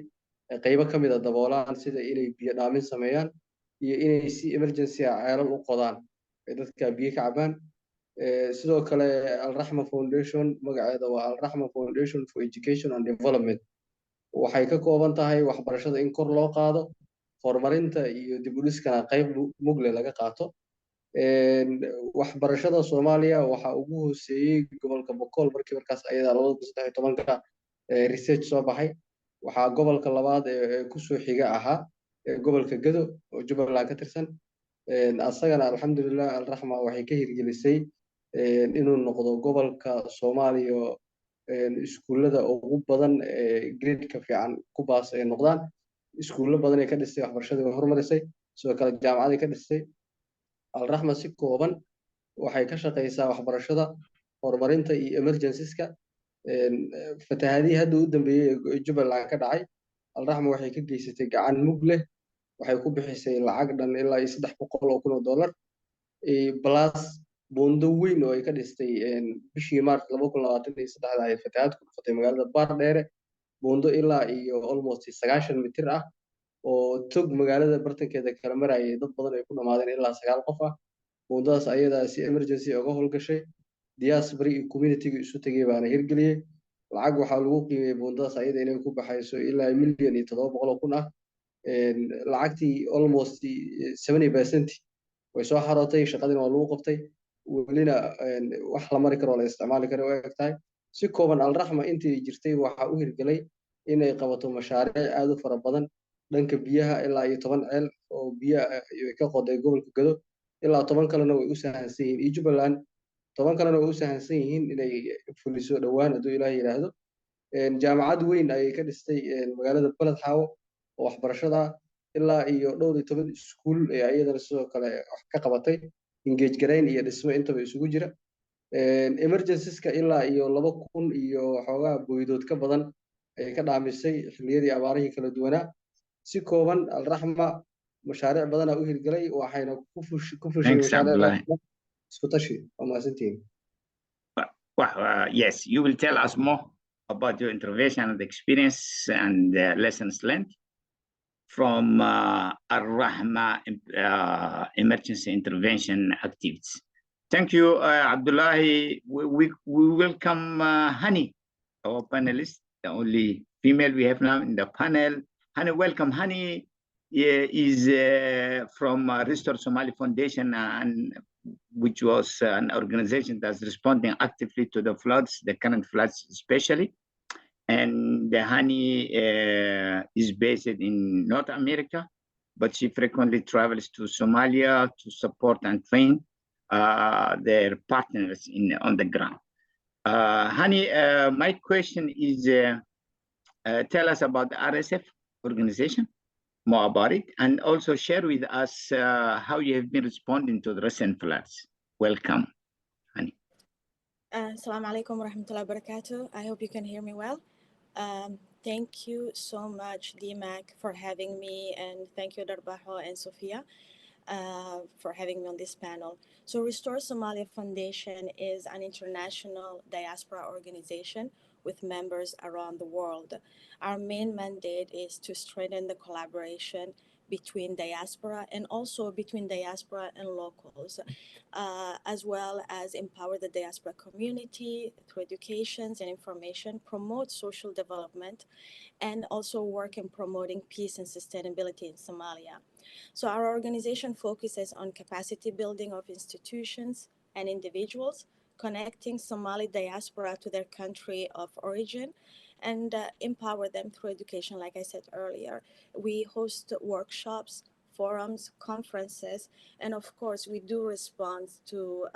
qaybo ka mid a daboolaan sida inay biyo dhaamin sameeyaan iyo inay si emergency ah ceelal u qodaan ay dadka biyo ka cabaan sidoo kale alraxma foundation magaceeda waa alraxma foundation for education and development waxay ka kooban tahay waxbarashada in kor loo qaado horumarinta iyo dib u dhiskana qayb mugle laga qaato waxbarashada Soomaaliya waxa ugu hooseeyay gobolka Boqol markii markaas ayada 2013 research soo baxay waxaa gobolka labaad ee ku soo xiga ahaa gobolka Gado oo Jubaland ka tirsan asagana alxamdulillah alraxma waxay ka hirgelisay inuu noqdo gobolka Soomaaliya iskuulada ugu badan grade-ka fiican ku baas ay noqdaan iskuulo badan ay ka dhistay waxbarashada way horumarisay sidoo kale jaamacad ay ka dhistay alraxma si kooban waxay ka shaqeysaa waxbarashada horumarinta iyo emergencies-ka fatahaadii hadda u dambeeyay ee Jubaland ka dhacay alraxma waxay ka geysatay gacan mug leh waxay ku bixisay lacag dhan ilaa $300,000 plus buundo weyn oo ay ka dhistay bishii Maarch 2023 ay fatahaad ku dhufatay magaalada Baardheere buundo ilaa iyo almost 90 mitir ah oo tog magaalada bartankeeda kala marayay dad badan ay ku dhamaadeen ilaa 9 qof ah buundadaas ayadaa si emergency uga howlgashay Diaspora iyo community-ga isu tagay baana hirgeliyay lacag waxaa lagu qiimeeyay buundadaas ayada inay ku baxayso ilaa $1,700,000 ah lacagtii almost 70% way soo xarootay shaqadina waa lagu qabtay welina wax la mari karo la isticmaali karo way egtahay si kooban alraxma intii jirtay waxa u hirgelay inay qabato mashaariic aad u fara badan dhanka biyaha ilaa iyo 10 ceel oo biyaha ay ka qoday gobolka Gado ilaa 10 kalena way u sahansan yihiin iyo Jubaland 10 kalena way u sahansan yihiin inay fuliso dhawaan hadduu Ilaahay yiraahdo jaamacad weyn ayay ka dhistay magaalada Balad Xaawo oo waxbarashada ilaa iyo dhowr iyo 10 iskuul ee ayadana sidoo kale wax ka qabatay engage gareyn iyo dhismo intaba isugu jira emergencies-ka ilaa iyo 2,000 iyo xoogaa boydood ka badan ay ka dhaamisay xilliyadii abaarihii kala duwanaa si kooban alraxma mashaariic badan u hirgelay waxayna ku fushay mashaariic isku tashi oo maasantiin yes you will tell us more about your intervention and experience and lessons learned from Al-Rahma emergency intervention activities. Thank you, Abdullahi. We welcome Hani, our panelist, the only female we have now in the panel. Hani, welcome. Hani is from Restore Somali Foundation, and which was an organization that's responding actively to the floods, the current floods especially. And Hani is based in North America, but she frequently travels to Somalia to support and train their partners on the ground. Hani, my question is, tell us about the RSF organization, more about it, and also share with us how you have been responding to the recent floods. Welcome, Hani. Assalamu alaikum wa rahmatullahi wa barakatuh. I hope you can hear me well. Thank you so much, DMAC, for having me, and thank you, Darbaho and Sophia, for having me on this panel. So Restore Somalia Foundation is an international diaspora organization with members around the world. Our main mandate is to strengthen the collaboration between diaspora and also between diaspora and locals, as well as empower the diaspora community through education and information, promote social development, and also work in promoting peace and sustainability in Somalia. So our organization focuses on capacity building of institutions and individuals, connecting Somali diaspora to their country of origin, and empower them through education, like I said earlier. We host workshops, forums, conferences, and of course, we do respond to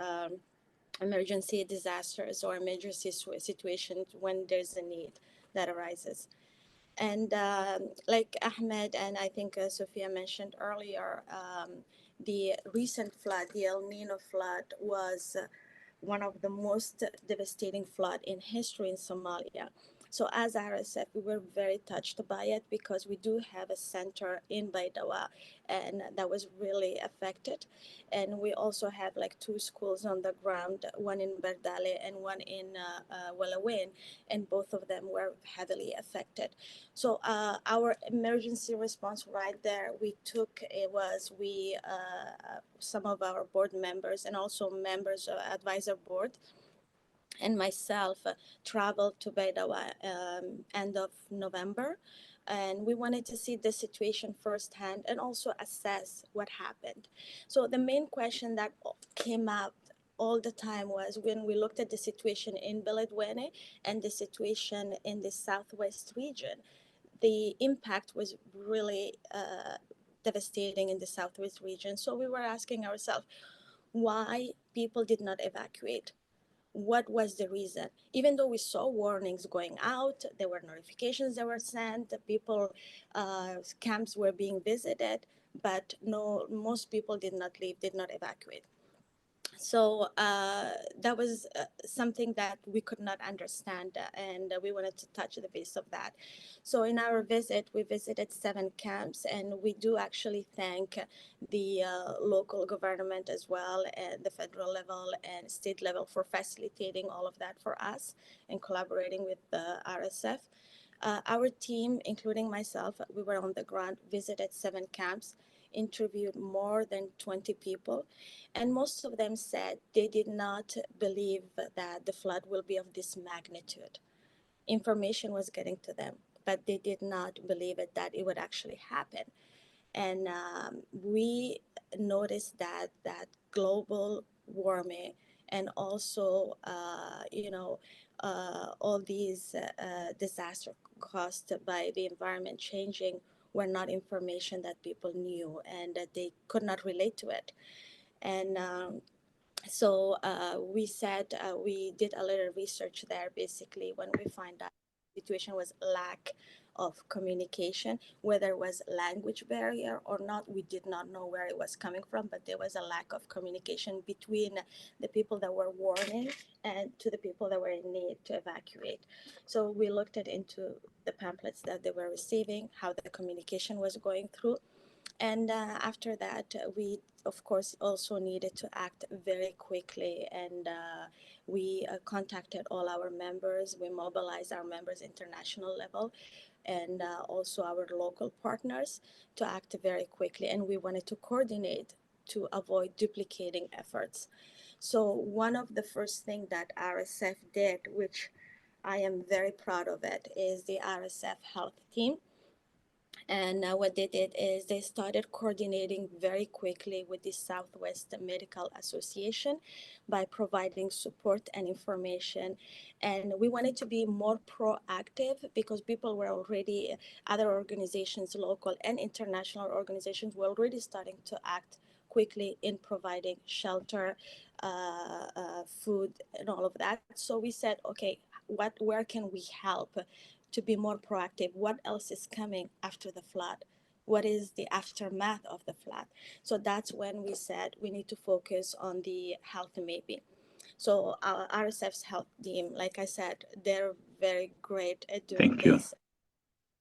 emergency disasters or emergency situations when there's a need that arises. And like Ahmed and I think Sophia mentioned earlier, the recent flood, the El Nino flood, was one of the most devastating flood in history in Somalia. So as RSF, we were very touched by it because we do have a center in Baidawa, and that was really affected. And we also have like 2 schools on the ground, one in Berdale and one in Walawen, and both of them were heavily affected. So our emergency response right there, some of our board members and also members of advisor board and myself traveled to Baidawa end of November, and we wanted to see the situation firsthand and also assess what happened. So the main question that came up all the time was when we looked at the situation in Beledweyne and the situation in the southwest region, the impact was really devastating in the southwest region. So we were asking ourselves why people did not evacuate. What was the reason? Even though we saw warnings going out, there were notifications that were sent, people, camps were being visited, but no, most people did not leave, did not evacuate. So that was something that we could not understand, and we wanted to touch the base of that. So in our visit, we visited 7 camps, and we do actually thank the local government as well, and the federal level and state level for facilitating all of that for us and collaborating with the RSF. Our team, including myself, we were on the ground, visited 7 camps, interviewed more than 20 people, and most of them said they did not believe that the flood will be of this magnitude. Information was getting to them, but they did not believe it, that it would actually happen. And we noticed that global warming and also, all these disasters caused by the environment changing were not information that people knew, and that they could not relate to it. And so we said we did a little research there. Basically, when we find out the situation was lack of communication, whether it was language barrier or not, we did not know where it was coming from, but there was a lack of communication between the people that were warning and to the people that were in need to evacuate. So we looked into the pamphlets that they were receiving, how the communication was going through. And after that, we, of course, also needed to act very quickly. And we contacted all our members. We mobilized our members international level and also our local partners to act very quickly. And we wanted to coordinate to avoid duplicating efforts. So one of the first things that RSF did, which I am very proud of it, is the RSF health team. And what they did is they started coordinating very quickly with the Southwest Medical Association by providing support and information. And we wanted to be more proactive because people were already, other organizations, local and international organizations, were already starting to act quickly in providing shelter, food, and all of that. So we said, okay, where can we help to be more proactive? What else is coming after the flood? What is the aftermath of the flood? So that's when we said we need to focus on the health mapping. So our RSF's health team, like I said, they're very great at doing this.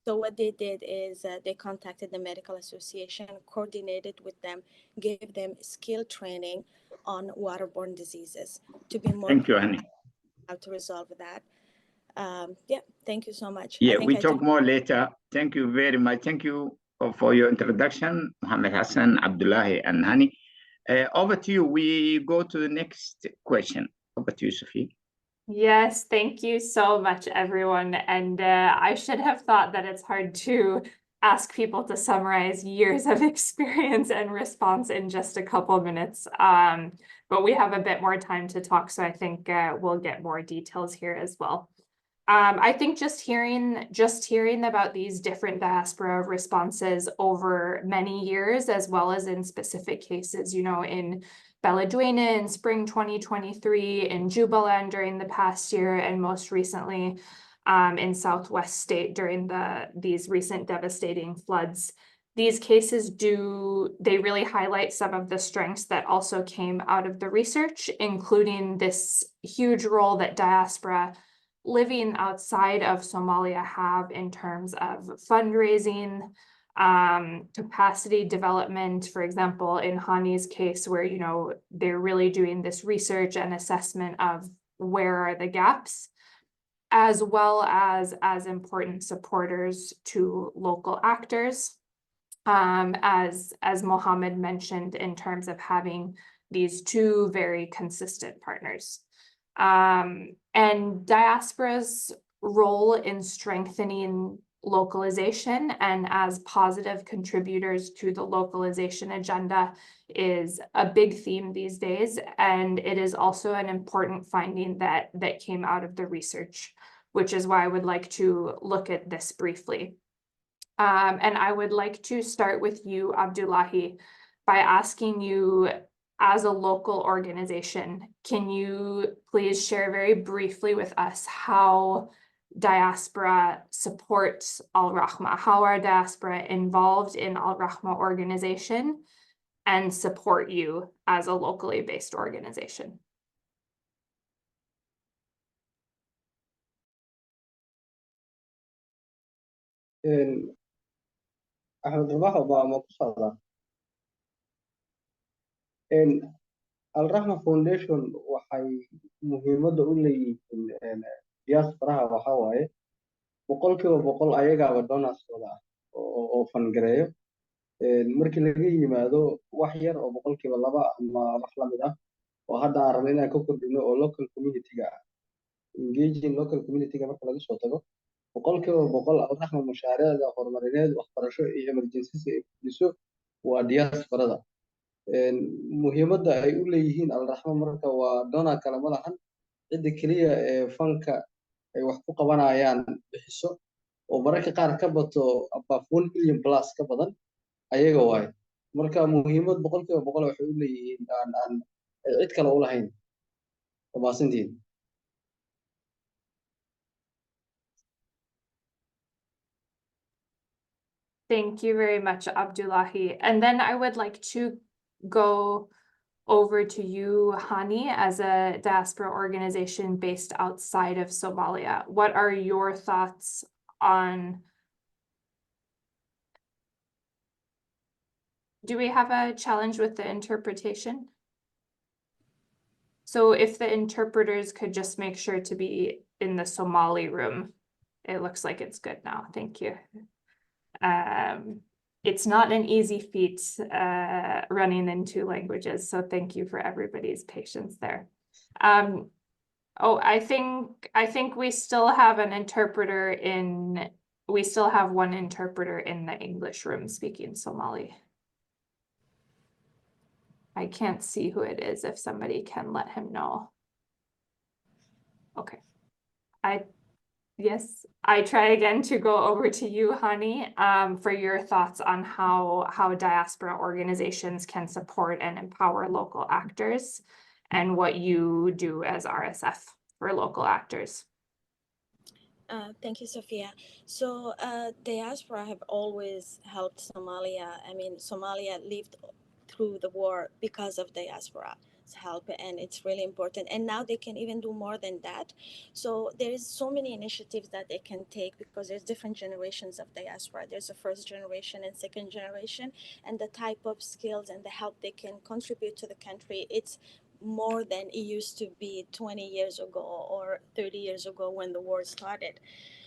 So what they did is they contacted the medical association, coordinated with them, gave them skill training on waterborne diseases to be more how to resolve that. Yeah, thank you so much. Yeah, we talk more later. Thank you very much. Thank you for your introduction, Mohammed Hassan, Abdullahi, and Hani. Over to you. We go to the next question. Over to you, Sophie. Yes, thank you so much, everyone. And I should have thought that it's hard to ask people to summarize years of experience and response in just a couple minutes. But we have a bit more time to talk, so I think we'll get more details here as well. I think just hearing about these different diaspora responses over many years, as well as in specific cases, you know, in Beledweyne in spring 2023, in Jubaland during the past year, and most recently in Southwest State during these recent devastating floods. These cases they really highlight some of the strengths that also came out of the research, including this huge role that diaspora living outside of Somalia have in terms of fundraising, capacity development, for example, in Hani's case, where, you know, they're really doing this research and assessment of where are the gaps, as well as important supporters to local actors. As Mohammed mentioned, in terms of having these two very consistent partners. And diaspora's role in strengthening localization and as positive contributors to the localization agenda is a big theme these days. And it is also an important finding that came out of the research, which is why I would like to look at this briefly. And I would like to start with you, Abdullahi, by asking you, as a local organization, can you please share very briefly with us how diaspora supports Al Rahma, how are diaspora involved in Al Rahma organization and support you as a locally based organization? أحمد رباح وما قصة الرحمة فونديشن waxay muhiimadda u leeyihiin diasporaha waxaa waaye boqolkiiba boqol ayagaaba donorskooda ah oo fangareeyo markii laga yimaado wax yar oo boqolkiiba laba ama wax la mid ah oo hadda aan rabno inaan ka kordhino oo local community-ga ah engaging local community-ga marka laga soo tago boqolkiiba boqol alraxma mashaariicda horumarineed waxbarasho iyo emergency ay fuliso waa diasporada muhiimadda ay u leeyihiin alraxma marka waa donor kale ma lahan cidda keliya ee fanka ay wax ku qabanayaan bixiso oo mararka qaar ka bato above 1 billion plus ka badan ayaga waaye marka muhiimad boqolkiiba boqol waxay u leeyihiin aan cid kale u lahayn maasantiin. Thank you very much, Abdullahi. And then I would like to go over to you, Hani, as a diaspora organization based outside of Somalia. What are your thoughts on... Do we have a challenge with the interpretation? So if the interpreters could just make sure to be in the Somali room. It looks like it's good now. Thank you. It's not an easy feat running in two languages, so thank you for everybody's patience there. Oh, I think we still have an interpreter in, we still have one interpreter in the English room speaking Somali. I can't see who it is, if somebody can let him know. Okay. Yes, I try again to go over to you, Hani, for your thoughts on how diaspora organizations can support and empower local actors and what you do as RSF for local actors. Thank you, Sophia. So diaspora have always helped Somalia. I mean, Somalia lived through the war because of diaspora help, and it's really important, and now they can even do more than that. So there is so many initiatives that they can take because there's different generations of diaspora. There's a first generation and second generation, and the type of skills and the help they can contribute to the country, it's more than it used to be 20 years ago or 30 years ago when the war started.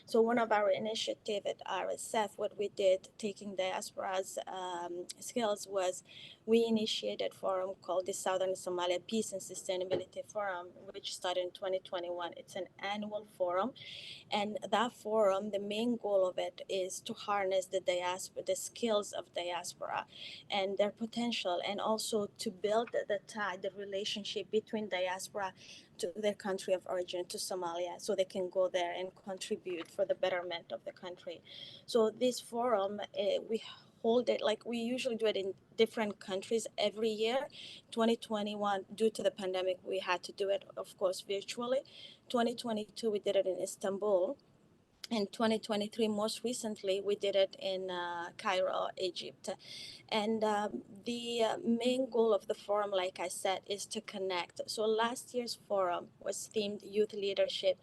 So one of our initiatives at RSF, what we did, taking diaspora's skills, was we initiated a forum called the Southern Somalia Peace and Sustainability Forum, which started in 2021. It's an annual forum. And that forum, the main goal of it is to harness the diaspora, the skills of diaspora and their potential, and also to build the tie, the relationship between diaspora to their country of origin, to Somalia, so they can go there and contribute for the betterment of the country. So this forum, we hold it, like we usually do it in different countries every year. 2021, due to the pandemic, we had to do it, of course, virtually. 2022, we did it in Istanbul. In 2023, most recently, we did it in Cairo, Egypt. And the main goal of the forum, like I said, is to connect. So last year's forum was themed youth leadership.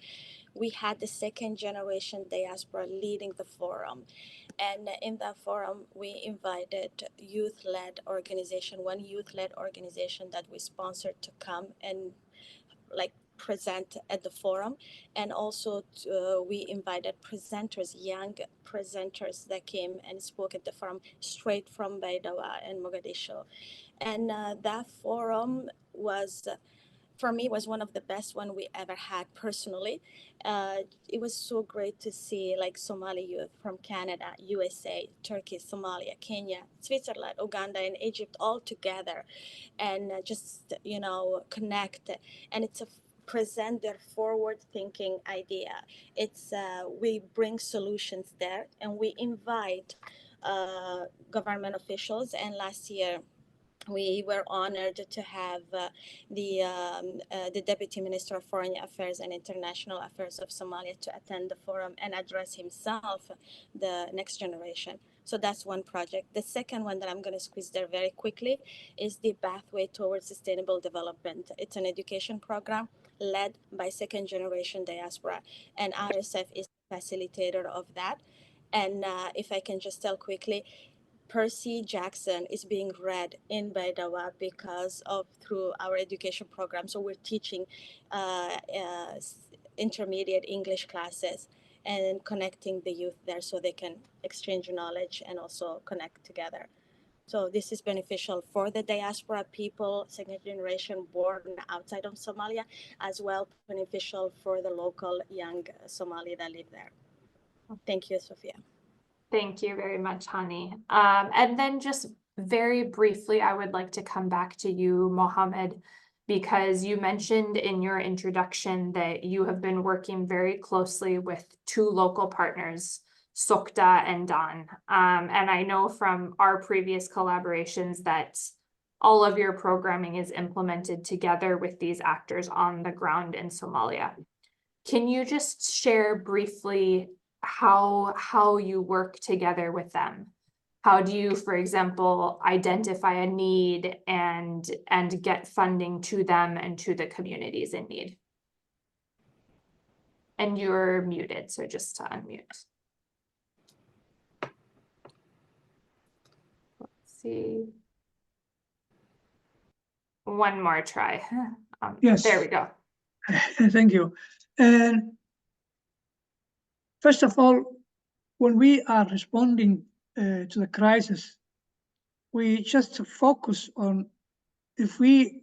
We had the second generation diaspora leading the forum. And in that forum, we invited youth-led organization, one youth-led organization that we sponsored to come and like present at the forum. And also we invited presenters, young presenters that came and spoke at the forum straight from Baidoa and Mogadishu. And that forum was, for me, was one of the best one we ever had personally. It was so great to see like Somali youth from Canada, USA, Turkey, Somalia, Kenya, Switzerland, Uganda, and Egypt all together, and just connect. And it's a present their forward-thinking idea. It's we bring solutions there, and we invite government officials. And last year, we were honored to have the Deputy Minister of Foreign Affairs and International Affairs of Somalia to attend the forum and address himself, the next generation. So that's one project. The second one that I'm going to squeeze there very quickly is the Pathway Towards Sustainable Development. It's an education program led by second generation diaspora, and RSF is the facilitator of that. And if I can just tell quickly, Percy Jackson is being read in Baidoa because of through our education program. So we're teaching intermediate English classes and connecting the youth there so they can exchange knowledge and also connect together. So this is beneficial for the diaspora people, second generation born outside of Somalia, as well beneficial for the local young Somali that live there. Thank you, Sophia. Thank you very much, Hani. And then just very briefly, I would like to come back to you, Mohammed, because you mentioned in your introduction that you have been working very closely with two local partners, Sokta and Dan. And I know from our previous collaborations that all of your programming is implemented together with these actors on the ground in Somalia. Can you just share briefly how you work together with them? How do you, for example, identify a need and get funding to them and to the communities in need? And you're muted, so just to unmute. Let's see. One more try. Yes. There we go. Thank you. And first of all, when we are responding to the crisis, we just focus on if we,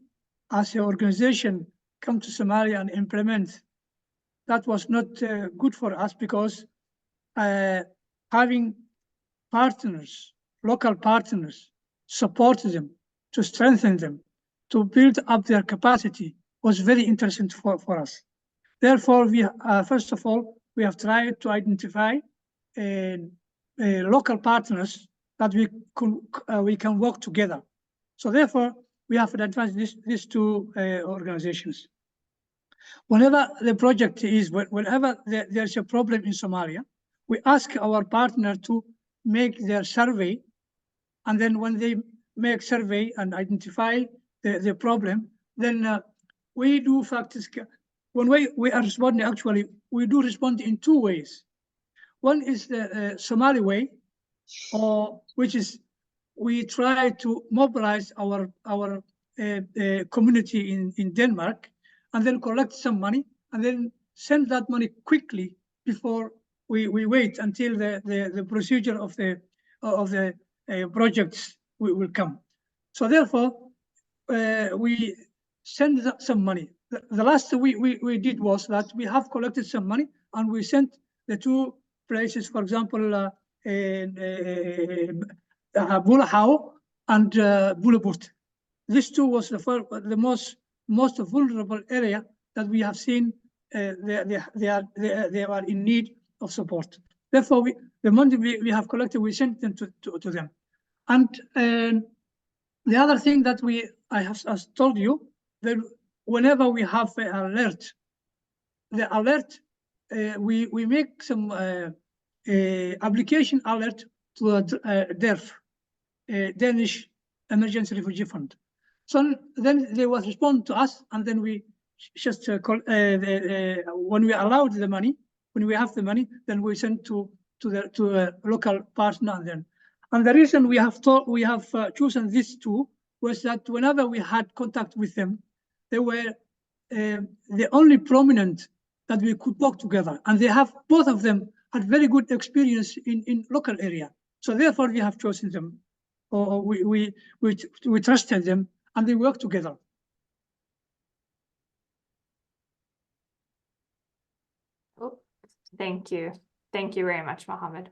as an organization, come to Somalia and implement. That was not good for us because having partners, local partners, support them, to strengthen them, to build up their capacity was very interesting for us. Therefore, we first of all, we have tried to identify local partners that we can work together. So therefore, we have identified these two organizations. Whenever the project is, whenever there's a problem in Somalia, we ask our partner to make their survey, and then when they make survey and identify the problem, then we do factors. When we are responding, actually, we do respond in two ways. One is the Somali way, which is we try to mobilize our community in Denmark, and then collect some money, and then send that money quickly before we wait until the procedure of the projects will come. So therefore, we send some money. The last we did was that we have collected some money and we sent the two places, for example, Bulahau and Bulaburt. These two was the most vulnerable area that we have seen. They are in need of support. Therefore, the money we have collected, we sent them to them. And the other thing that I have told you, that whenever we have an alert, the alert we make some application alert to DERF, Danish Emergency Refugee Fund. So then they was respond to us, and then we just when we allowed the money, when we have the money, then we send to a local partner. And the reason we have chosen these two was that whenever we had contact with them, they were the only prominent that we could work together, and they have, both of them had very good experience in local area. So therefore we have chosen them, or we trusted them, and they work together. Oh, thank you. Thank you very much, Mohammed.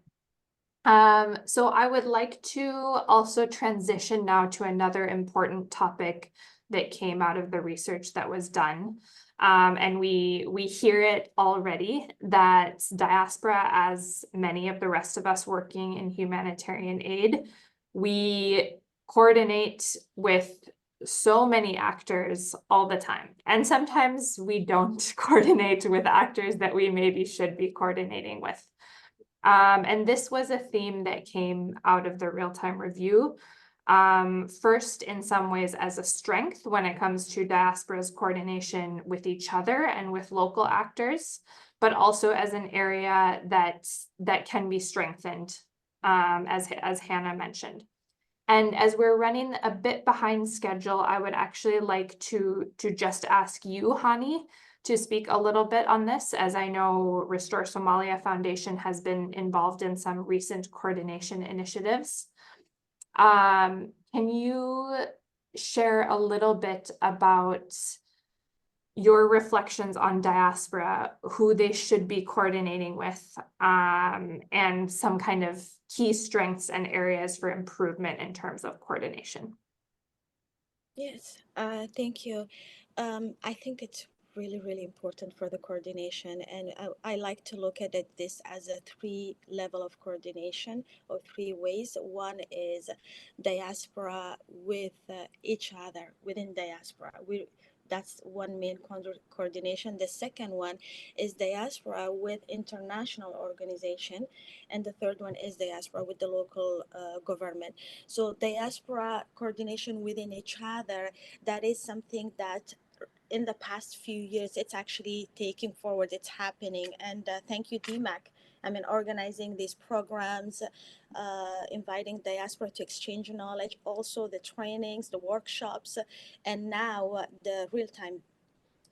So I would like to also transition now to another important topic that came out of the research that was done. And we hear it already that diaspora, as many of the rest of us working in humanitarian aid, we coordinate with so many actors all the time. And sometimes we don't coordinate with actors that we maybe should be coordinating with. And this was a theme that came out of the real-time review. First, in some ways, as a strength when it comes to diaspora's coordination with each other and with local actors, but also as an area that can be strengthened, as Hannah mentioned. And as we're running a bit behind schedule, I would actually like to just ask you, Hani, to speak a little bit on this, as I know Restore Somalia Foundation has been involved in some recent coordination initiatives. Can you share a little bit about your reflections on diaspora, who they should be coordinating with, and some kind of key strengths and areas for improvement in terms of coordination? Yes, thank you. I think it's really important for the coordination, and I like to look at this as a 3-level of coordination, or 3 ways. One is diaspora with each other within diaspora. That's one main coordination. The second one is diaspora with international organization, and the third one is diaspora with the local government. So diaspora coordination within each other, that is something that in the past few years it's actually taking forward, it's happening. And thank you, DMAC. I mean, organizing these programs, inviting diaspora to exchange knowledge, also the trainings, the workshops, and now the real-time.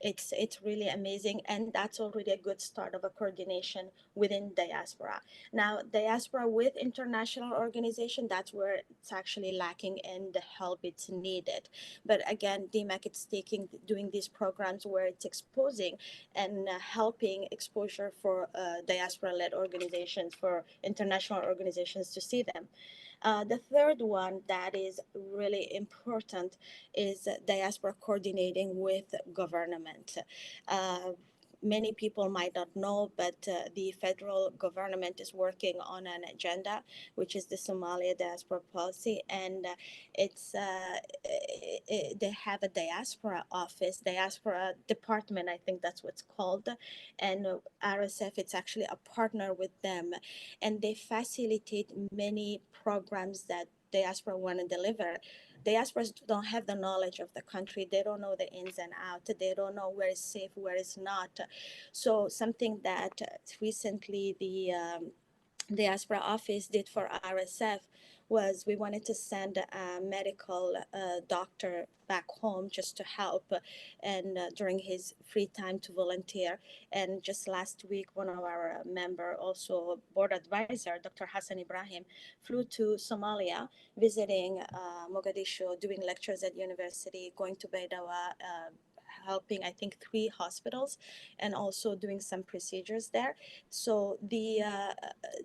It's really amazing, and that's already a good start of a coordination within diaspora. Now, diaspora with international organization, that's where it's actually lacking and the help it's needed. But again, DMAC, it's doing these programs where it's exposing and helping exposure for diaspora-led organizations, for international organizations to see them. The third one that is really important is diaspora coordinating with government. Many people might not know, but the federal government is working on an agenda, which is the Somalia diaspora policy, and they have a diaspora office, diaspora department, I think that's what's called, and RSF, it's actually a partner with them, and they facilitate many programs that diaspora want to deliver. Diasporas don't have the knowledge of the country. They don't know the ins and outs. They don't know where is safe, where is not. So something that recently the diaspora office did for RSF was we wanted to send a medical doctor back home just to help and during his free time to volunteer. And just last week, one of our member, also board advisor, Dr. Hassan Ibrahim, flew to Somalia, visiting Mogadishu, doing lectures at university, going to Baidawa, helping, I think, 3 hospitals, and also doing some procedures there. So the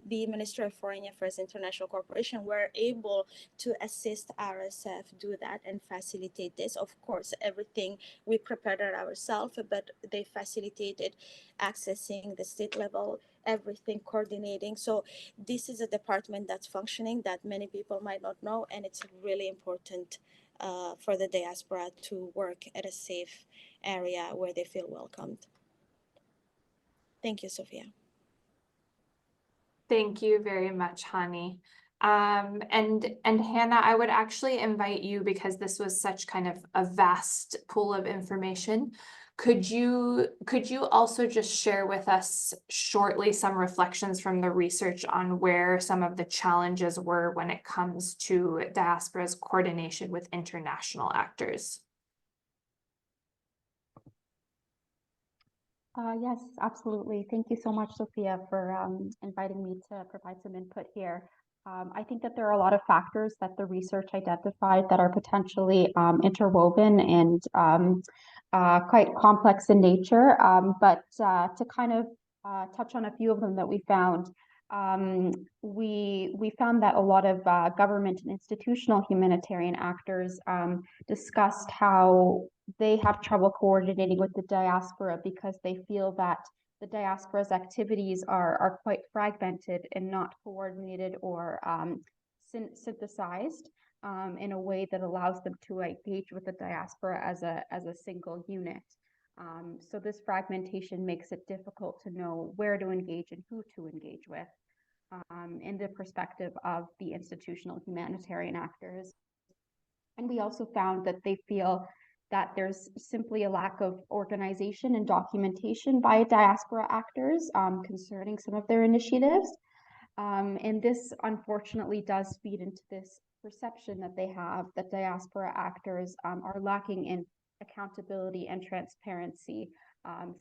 Ministry of Foreign Affairs International Corporation were able to assist RSF do that and facilitate this. Of course, everything we prepared ourselves, but they facilitated accessing the state level, everything coordinating. So this is a department that's functioning that many people might not know, and it's really important for the diaspora to work at a safe area where they feel welcomed. Thank you, Sophia. Thank you very much, Hani. And Hannah, I would actually invite you, because this was such kind of a vast pool of information. Could you also just share with us shortly some reflections from the research on where some of the challenges were when it comes to Diaspora's coordination with international actors? Yes, absolutely. Thank you so much, Sophia, for inviting me to provide some input here. I think that there are a lot of factors that the research identified that are potentially interwoven and quite complex in nature. But to kind of touch on a few of them that we found, we found that a lot of government and institutional humanitarian actors discussed how they have trouble coordinating with the diaspora because they feel that the diaspora's activities are quite fragmented and not coordinated or synthesized in a way that allows them to engage with the diaspora as a single unit. So this fragmentation makes it difficult to know where to engage and who to engage with in the perspective of the institutional humanitarian actors. And we also found that they feel that there's simply a lack of organization and documentation by diaspora actors concerning some of their initiatives. And this unfortunately does feed into this perception that they have that diaspora actors are lacking in accountability and transparency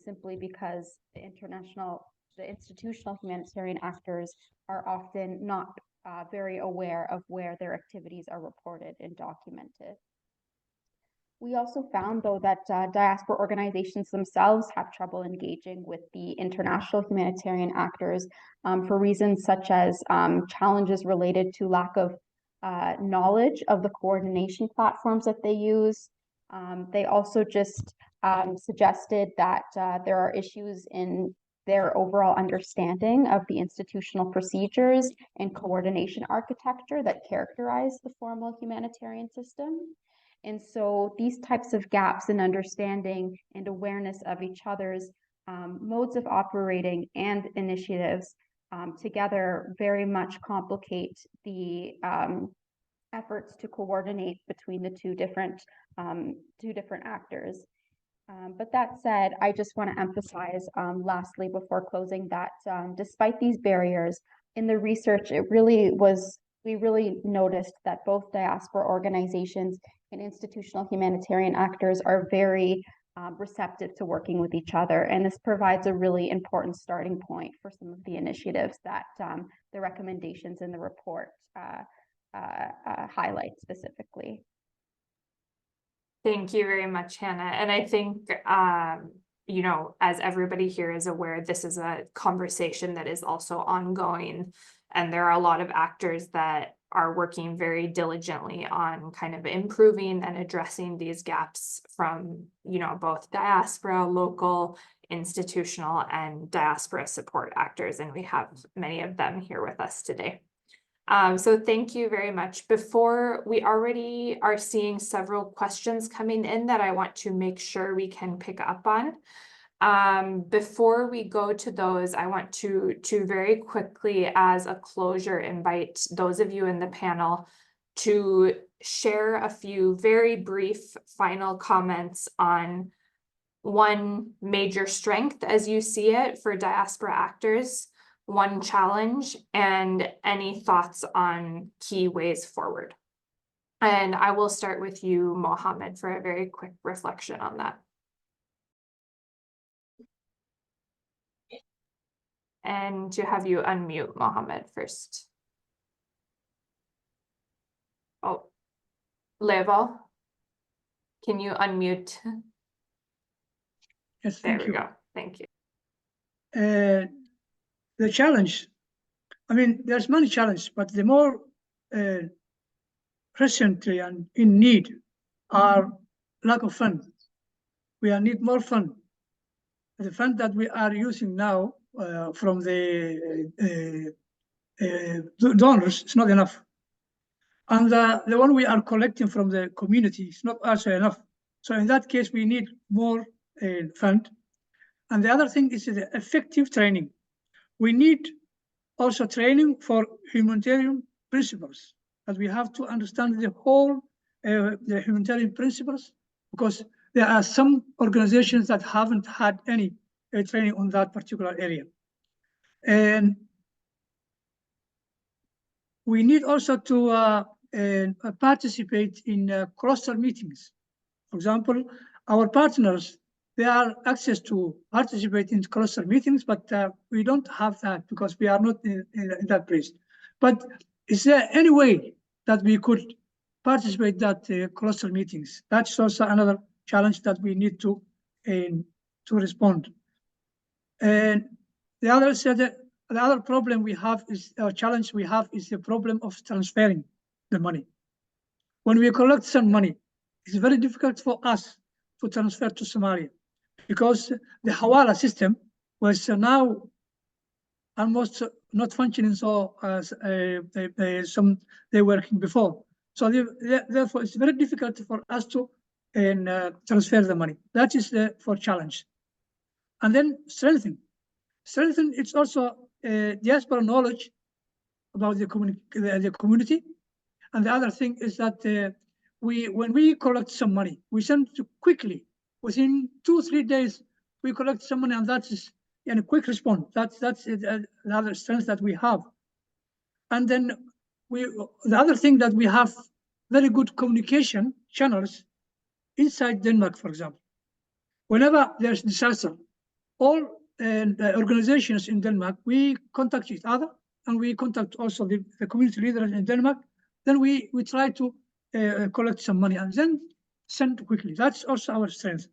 simply because the institutional humanitarian actors are often not very aware of where their activities are reported and documented. We also found, though, that diaspora organizations themselves have trouble engaging with the international humanitarian actors for reasons such as challenges related to lack of knowledge of the coordination platforms that they use. They also just suggested that there are issues in their overall understanding of the institutional procedures and coordination architecture that characterize the formal humanitarian system. And so these types of gaps in understanding and awareness of each other's modes of operating and initiatives together very much complicate the efforts to coordinate between the two different actors. But that said, I just want to emphasize lastly before closing that despite these barriers in the research, we really noticed that both diaspora organizations and institutional humanitarian actors are very receptive to working with each other. And this provides a really important starting point for some of the initiatives that the recommendations in the report highlight specifically. Thank you very much, Hannah. And I think, you know, as everybody here is aware, this is a conversation that is also ongoing. And there are a lot of actors that are working very diligently on kind of improving and addressing these gaps from, you know, both diaspora, local, institutional, and diaspora support actors. And we have many of them here with us today. So thank you very much. Before, we already are seeing several questions coming in that I want to make sure we can pick up on. Before we go to those, I want to very quickly, as a closure, invite those of you in the panel to share a few very brief final comments on one major strength as you see it for diaspora actors, one challenge, and any thoughts on key ways forward. And I will start with you, Mohammed, for a very quick reflection on that. And to have you unmute Mohammed first. Oh, Levo, can you unmute? Yes, There thank we you. go. Thank you. The challenge, I mean, there's many challenges, but the more presently and in need are lack of funds. We need more fund. The fund that we are using now from the donors is not enough. And the one we are collecting from the community is not also enough. So in that case, we need more fund. And the other thing is the effective training. We need also training for humanitarian principles, that we have to understand the whole the humanitarian principles, because there are some organizations that haven't had any training on that particular area. And we need also to participate in cluster meetings. For example, our partners, they are access to participate in cluster meetings, but we don't have that because we are not in that place. But is there any way that we could participate that cluster meetings? That's also another challenge that we need to respond. And the other problem we have is, challenge we have is the problem of transferring the money. When we collect some money, it's very difficult for us to transfer to Somalia because the Hawala system was now almost not functioning so as they were working before. So therefore, it's very difficult for us to transfer the money. That is the challenge. And then strengthen, it's also diaspora knowledge about the community. And the other thing is that when we collect some money, we send it quickly. Within 2-3 days, we collect some money, and that is a quick response. That's the other strength that we have. And then the other thing that we have very good communication channels inside Denmark, for example. Whenever there's disaster, all organizations in Denmark, we contact each other, and we contact also the community leaders in Denmark. Then we try to collect some money and then send quickly. That's also our strength.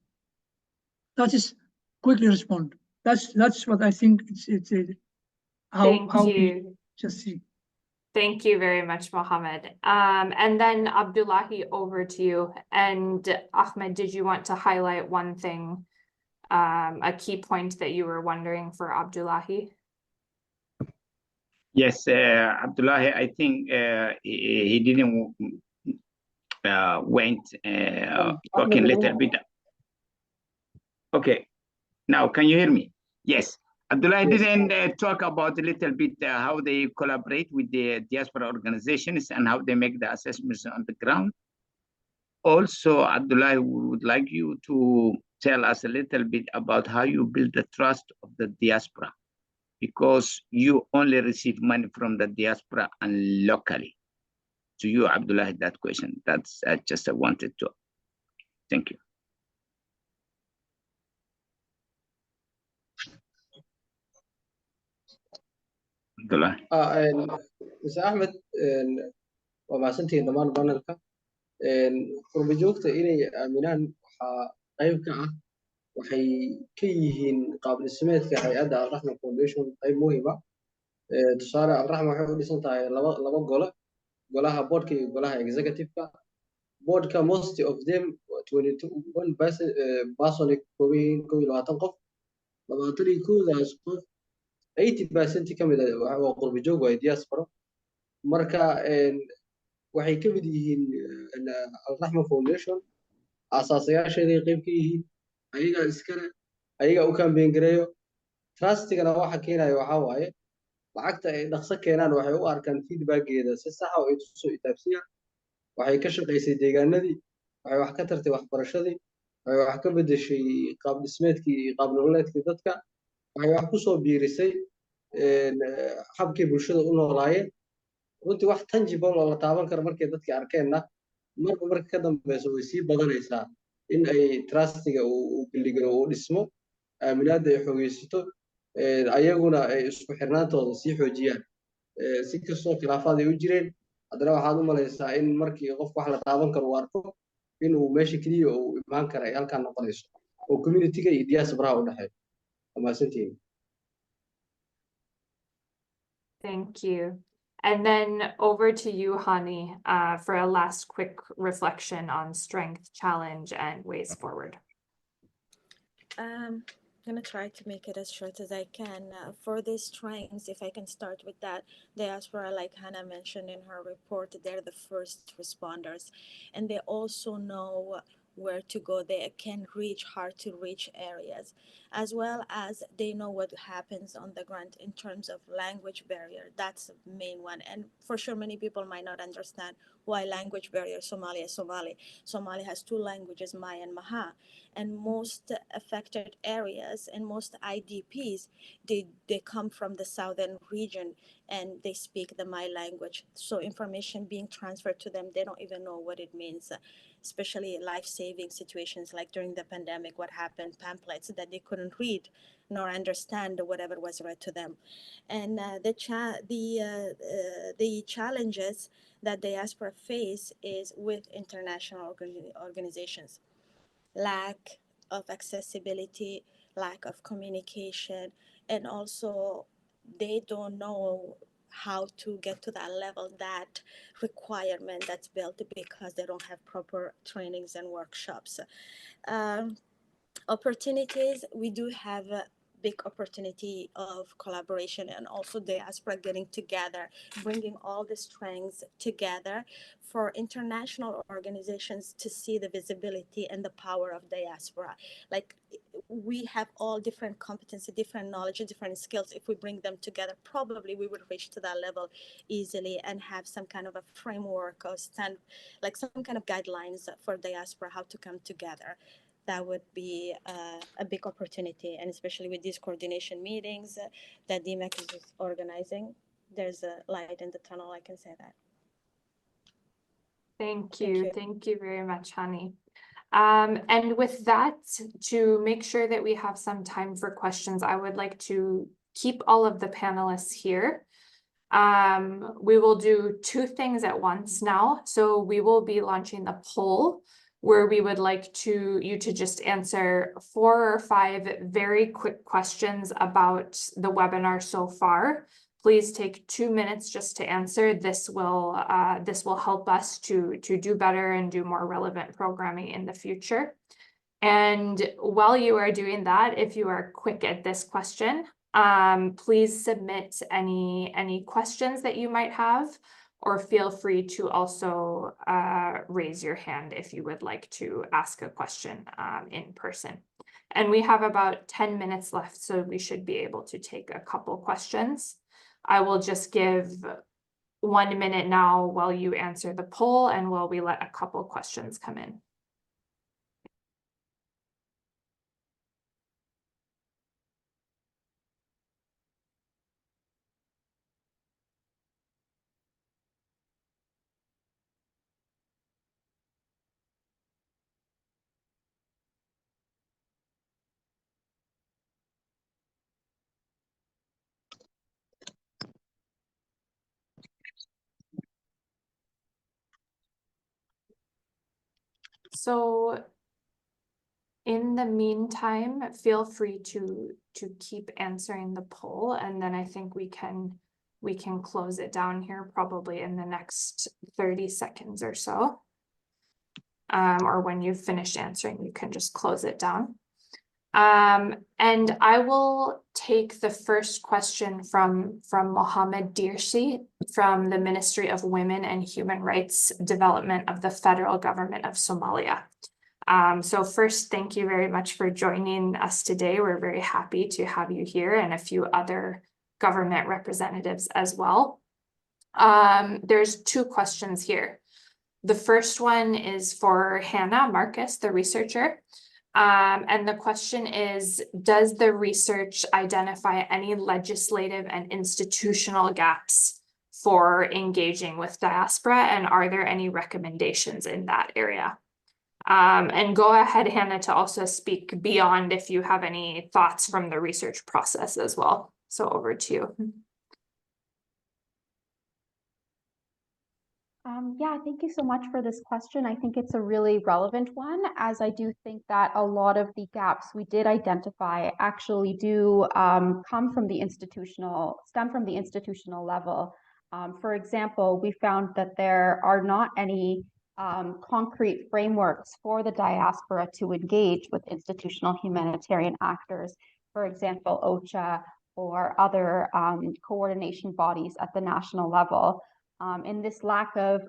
That is quickly respond. That's what I think it's how we just see. Thank you very much, Mohammed. And then Abdullahi, over to you. And Ahmed, did you want to highlight one thing, a key point that you were wondering for Abdullahi? Yes, Abdullahi, I think he didn't went talking a little bit. Okay, now can you hear me? Yes. Abdullah didn't talk about a little bit how they collaborate with the diaspora organizations and how they make the assessments on the ground. Also, Abdullah, we would like you to tell us a little bit about how you build the trust of the diaspora, because you only receive money from the diaspora and locally. To you, Abdullah, that question, that's just I wanted to. Thank you. Abdullah. Mr. Ahmed, waa mahadsantihiin dhammaan panelka. Qurba joogta inay aaminaan waxaa qayb ka ah, waxay ka yihiin qaab dhismeedka hay'adda Al-Raxma Foundation qayb muhiim ah. Tusaale, Al-Raxma waxay u dhisan tahay laba gole, golaha boardka iyo golaha executive-ka. Boardka, most of them 21 person ay kooban yihiin 21 qof. 21daas qof 80% ka mid ah waa qurba joog, waa diaspora. Marka waxay ka mid yihiin Al-Raxma Foundation, asaasayaasheeday qayb ka yihiin, ayagaa iskale, ayagaa u campaign gareeyo. Trustigana waxa keenaya waxaa waaye lacagta ay dhaqso keenaan, waxay u arkaan feedback-geeda si sax ah oo ay tusoo itaabsiyaan. Waxay ka shaqaysay deegaanadii, waxay wax ka tartay waxbarashadii, waxay wax ka beddeshay qaab dhismeedkii iyo qaab nololeedkii dadka, waxay wax ku soo biirisay habkii bulshada u noolaayeen. runtii wax tangible oo la taaban karo markay dadka arkeenna marka ka dambeyso way sii badanaysaa in ay trustiga uu billigaro uu dhismo, aaminaadda ay xoogeysato, ayaguna ay isku xirnaantooda sii xoojiyaan. Si kastoo khilaafaad ay u jireen, haddana waxaad u malaysaa in markii qof wax la taaban karo uu arko in uu meesha keliya uu imaan kara ay halkaan noqonayso oo community-ga iyo diasporaha u dhexeeyo. Waa mahadsantihiin. Thank you. And then over to you, Hani, for a last quick reflection on strength, challenge, and ways forward. I'm gonna try to make it as short as I can. For these strengths, if I can start with that, diaspora, like Hannah mentioned in her report, they're the first responders, and they also know where to go. They can reach hard to reach areas, as well as they know what happens on the ground in terms of language barrier. That's the main one. And for sure, many people might not understand why language barrier. Somalia is Somali. Somali has two languages, Maya and Maha. And most affected areas and most IDPs, they come from the southern region and they speak the Maya language. So information being transferred to them, they don't even know what it means, especially life-saving situations like during the pandemic, what happened, pamphlets that they couldn't read nor understand whatever was read to them. And the challenges that diaspora face is with international organizations. Lack of accessibility, lack of communication, and also they don't know how to get to that level, that requirement that's built, because they don't have proper trainings and workshops. Opportunities, we do have a big opportunity of collaboration and also diaspora getting together, bringing all the strengths together for international organizations to see the visibility and the power of diaspora. Like, we have all different competency, different knowledge, different skills. If we bring them together, probably we would reach to that level easily and have some kind of a framework or like some kind of guidelines for diaspora, how to come together. That would be a big opportunity, and especially with these coordination meetings that DMAC is organizing, there's a light in the tunnel, I can say that. Thank you. Thank you very much, Hani. And with that, to make sure that we have some time for questions, I would like to keep all of the panelists here. We will do two things at once now. So we will be launching a poll where we would like you to just answer 4 or 5 very quick questions about the webinar so far. Please take 2 minutes just to answer. This will help us to do better and do more relevant programming in the future. And while you are doing that, if you are quick at this question, please submit any questions that you might have, or feel free to also raise your hand if you would like to ask a question in person. And we have about 10 minutes left, so we should be able to take a couple questions. I will just give 1 minute now while you answer the poll and while we let a couple questions come in. So in the meantime, feel free to keep answering the poll, and then I think we can close it down here probably in the next 30 seconds or so. Or when you've finished answering, you can just close it down. And I will take the first question from Mohammed Dirsi from the Ministry of Women and Human Rights Development of the Federal Government of Somalia. So first, thank you very much for joining us today. We're very happy to have you here and a few other government representatives as well. There's 2 questions here. The first one is for Hannah Marcus, the researcher. And the question is, does the research identify any legislative and institutional gaps for engaging with diaspora? And are there any recommendations in that area? And go ahead, Hannah, to also speak beyond if you have any thoughts from the research process as well. So over to you. Yeah, thank you so much for this question. I think it's a really relevant one, as I do think that a lot of the gaps we did identify actually do stem from the institutional level. For example, we found that there are not any concrete frameworks for the diaspora to engage with institutional humanitarian actors, for example, OCHA or other coordination bodies at the national level. And this lack of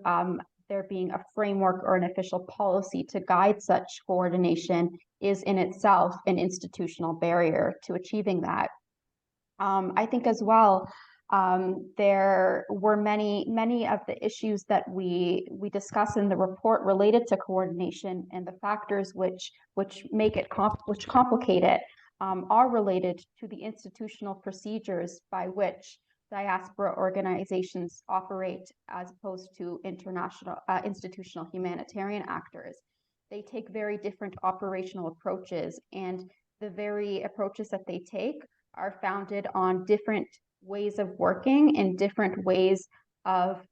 there being a framework or an official policy to guide such coordination is in itself an institutional barrier to achieving that. I think as well, there were many of the issues that we discuss in the report related to coordination, and the factors which complicate it are related to the institutional procedures by which diaspora organizations operate as opposed to international institutional humanitarian actors. They take very different operational approaches, and the very approaches that they take are founded on different ways of working and different ways of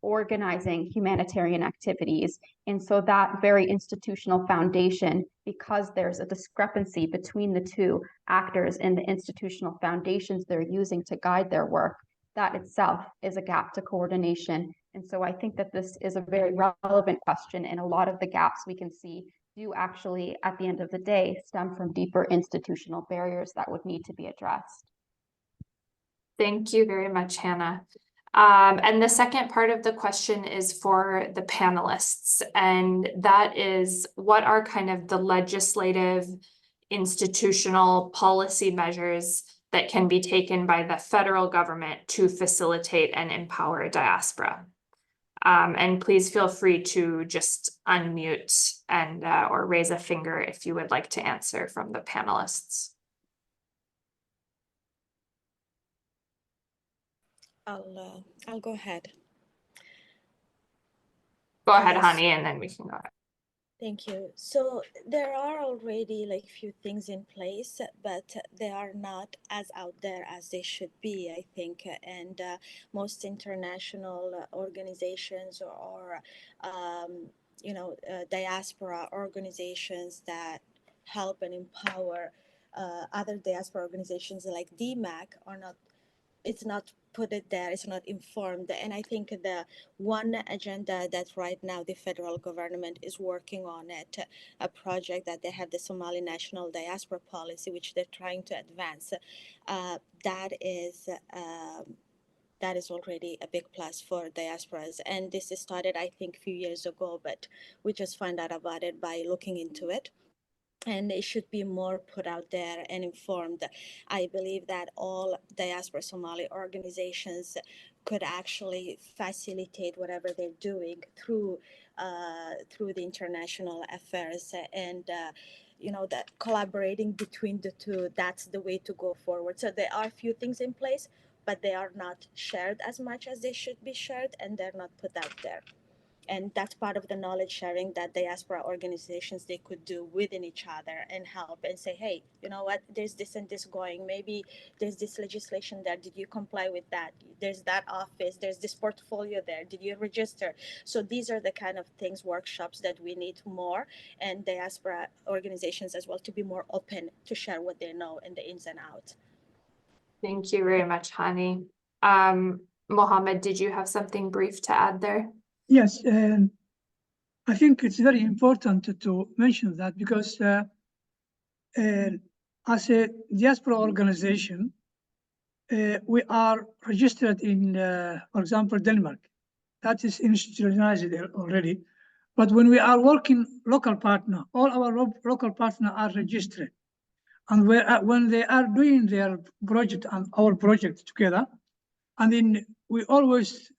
organizing humanitarian activities. And so that very institutional foundation, because there's a discrepancy between the two actors and the institutional foundations they're using to guide their work, that itself is a gap to coordination. And so I think that this is a very relevant question, and a lot of the gaps we can see do actually, at the end of the day, stem from deeper institutional barriers that would need to be addressed. Thank you very much, Hannah. And the second part of the question is for the panelists, and that is, what are kind of the legislative, institutional policy measures that can be taken by the federal government to facilitate and empower diaspora? And please feel free to just unmute and or raise a finger if you would like to answer from the panelists. I'll go ahead. Go ahead, Yes. Hani, and then we can go ahead. Thank you. So there are already like few things in place, but they are not as out there as they should be, I think. And most international organizations or diaspora organizations that help and empower other diaspora organizations like DMAC are not. It's not put it there, it's not informed. And I think the one agenda that right now the federal government is working on it, a project that they have, the Somali National Diaspora Policy, which they're trying to advance, that is already a big plus for diasporas. And this started, I think, a few years ago, but we just found out about it by looking into it. And it should be more put out there and informed. I believe that all diaspora Somali organizations could actually facilitate whatever they're doing through the international affairs, and that collaborating between the two, that's the way to go forward. So there are a few things in place, but they are not shared as much as they should be shared, and they're not put out there. And that's part of the knowledge sharing that diaspora organizations, they could do within each other and help and say, hey, you know what, there's this and this going, maybe there's this legislation there, did you comply with that? There's that office, there's this portfolio there, did you register? So these are the kind of things, workshops that we need more, and diaspora organizations as well to be more open to share what they know in the ins and outs. Thank you very much, Hani. Mohammed, did you have something brief to add there? Yes, I think it's very important to mention that, because as a diaspora organization, we are registered in, for example, Denmark. That is institutionalized already. But when we are working local partner, all our local partners are registered. And when they are doing their project and our project together, and then we always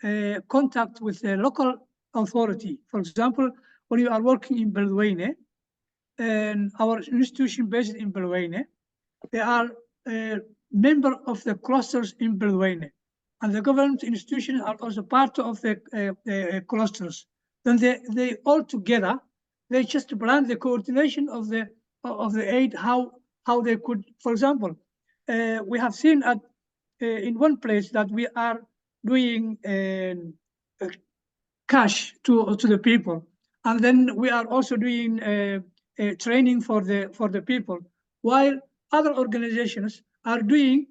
contact with the local authority. For example, when you are working in Beledweyne, and our institution based in Beledweyne, they are a member of the clusters in Beledweyne, and the government institutions are also part of the clusters. Then they all together, they just plan the coordination of the aid, how they could, for example, we have seen in one place that we are doing cash to the people, and then we are also doing training for the people, while other organizations are doing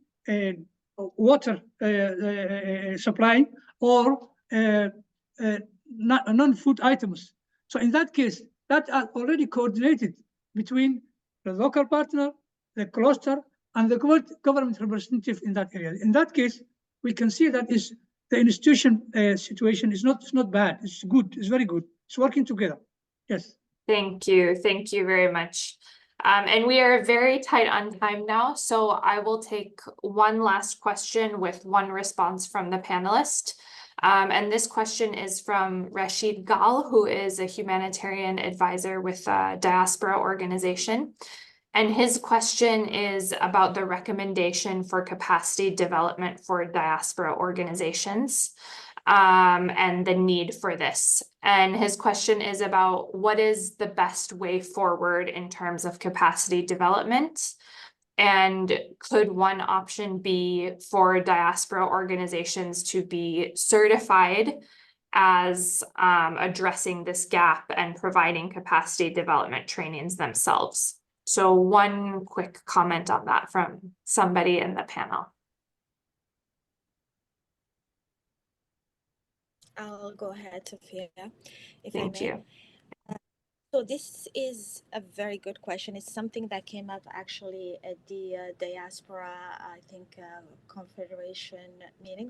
water supply or non-food items. So in that case, that are already coordinated between the local partner, the cluster, and the government representative in that area. In that case, we can see that is the institution situation is not bad. It's good. It's very good. It's working together. Yes. Thank you. Thank you very much. And we are very tight on time now, so I will take one last question with one response from the panelist. And this question is from Rashid Gal, who is a humanitarian advisor with a Diaspora organization. And his question is about the recommendation for capacity development for diaspora organizations, and the need for this. And his question is about what is the best way forward in terms of capacity development? And could one option be for diaspora organizations to be certified as addressing this gap and providing capacity development trainings themselves? So one quick comment on that from somebody in the panel. I'll go ahead, Sophia, if Thank I may. you. So this is a very good question. It's something that came up actually at the Diaspora, I think, Confederation meeting,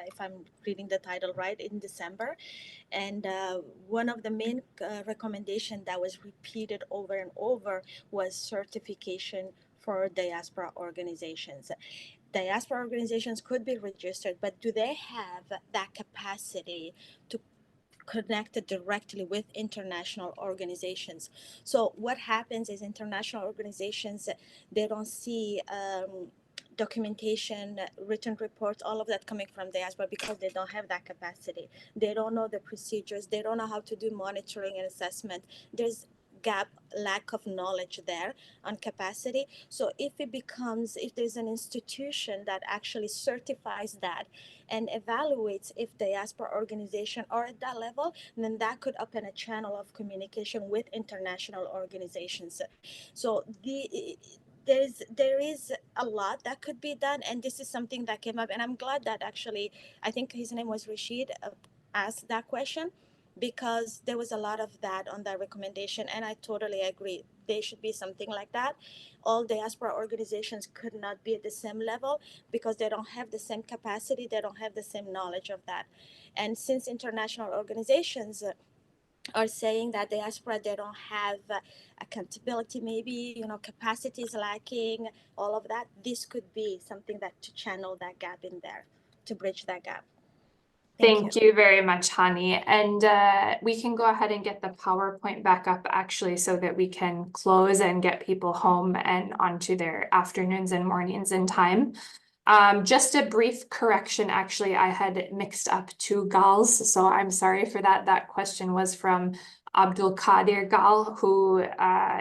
if I'm reading the title right, in December. And one of the main recommendation that was repeated over and over was certification for diaspora organizations. Diaspora organizations could be registered, but do they have that capacity to connect directly with international organizations? So what happens is international organizations, they don't see documentation, written reports, all of that coming from diaspora because they don't have that capacity. They don't know the procedures. They don't know how to do monitoring and assessment. There's lack of knowledge there on capacity. So if there's an institution that actually certifies that and evaluates if diaspora organization are at that level, then that could open a channel of communication with international organizations. So there is a lot that could be done, and this is something that came up, and I'm glad that actually, I think his name was Rashid, asked that question, because there was a lot of that on that recommendation, and I totally agree. There should be something like that. All diaspora organizations could not be at the same level because they don't have the same capacity, they don't have the same knowledge of that. And since international organizations are saying that diaspora, they don't have accountability, maybe, capacity is lacking, all of that, this could be something that to channel that gap in there, to bridge that gap. Thank you very much, Hani. And we can go ahead and get the PowerPoint back up actually so that we can close and get people home and onto their afternoons and mornings in time. Just a brief correction, actually, I had mixed up two Gals, so I'm sorry for that. That question was from Abdul Qadir Gal, who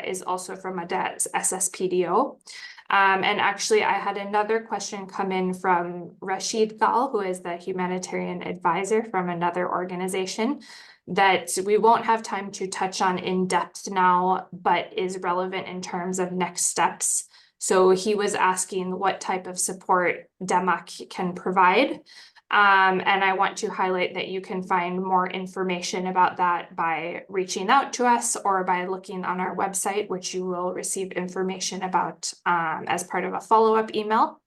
is also from a SSPDO. And actually, I had another question come in from Rashid Gal, who is the humanitarian advisor from another organization that we won't have time to touch on in depth now, but is relevant in terms of next steps. So he was asking what type of support DEMAC can provide. And I want to highlight that you can find more information about that by reaching out to us or by looking on our website, which you will receive information about as part of a follow-up email.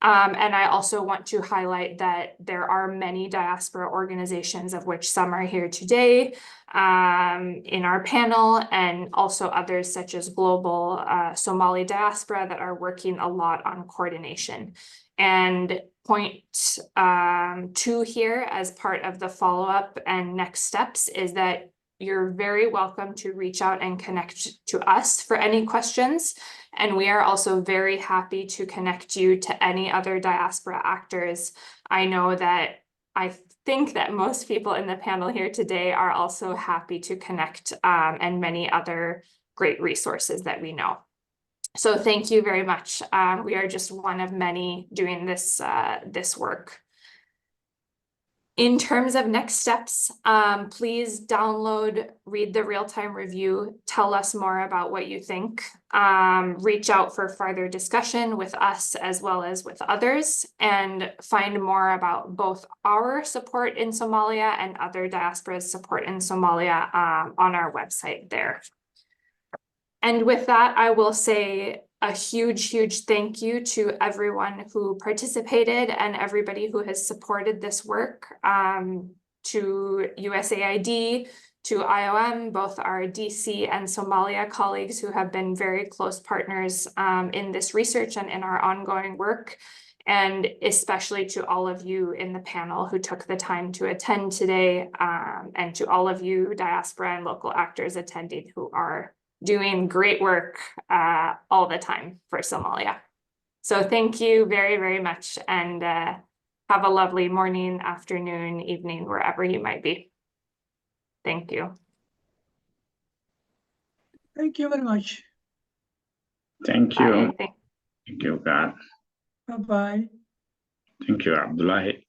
And I also want to highlight that there are many diaspora organizations, of which some are here today in our panel, and also others such as Global Somali Diaspora that are working a lot on coordination. And point 2 here as part of the follow-up and next steps is that you're very welcome to reach out and connect to us for any questions. And we are also very happy to connect you to any other diaspora actors. I know that I think that most people in the panel here today are also happy to connect and many other great resources that we know. So thank you very much. We are just one of many doing this, this work. In terms of next steps, please download, read the real-time review, tell us more about what you think, reach out for further discussion with us as well as with others, and find more about both our support in Somalia and other diaspora's support in Somalia on our website there. And with that, I will say a huge, huge thank you to everyone who participated and everybody who has supported this work, to USAID, to IOM, both our DC and Somalia colleagues who have been very close partners in this research and in our ongoing work, and especially to all of you in the panel who took the time to attend today, and to all of you diaspora and local actors attending who are doing great work all the time for Somalia. So thank you very, very much, and have a lovely morning, afternoon, evening, wherever you might be. Thank you. Thank you very much. Thank you. Bye. Thank you, God. Bye-bye. Thank you, Abdullahi.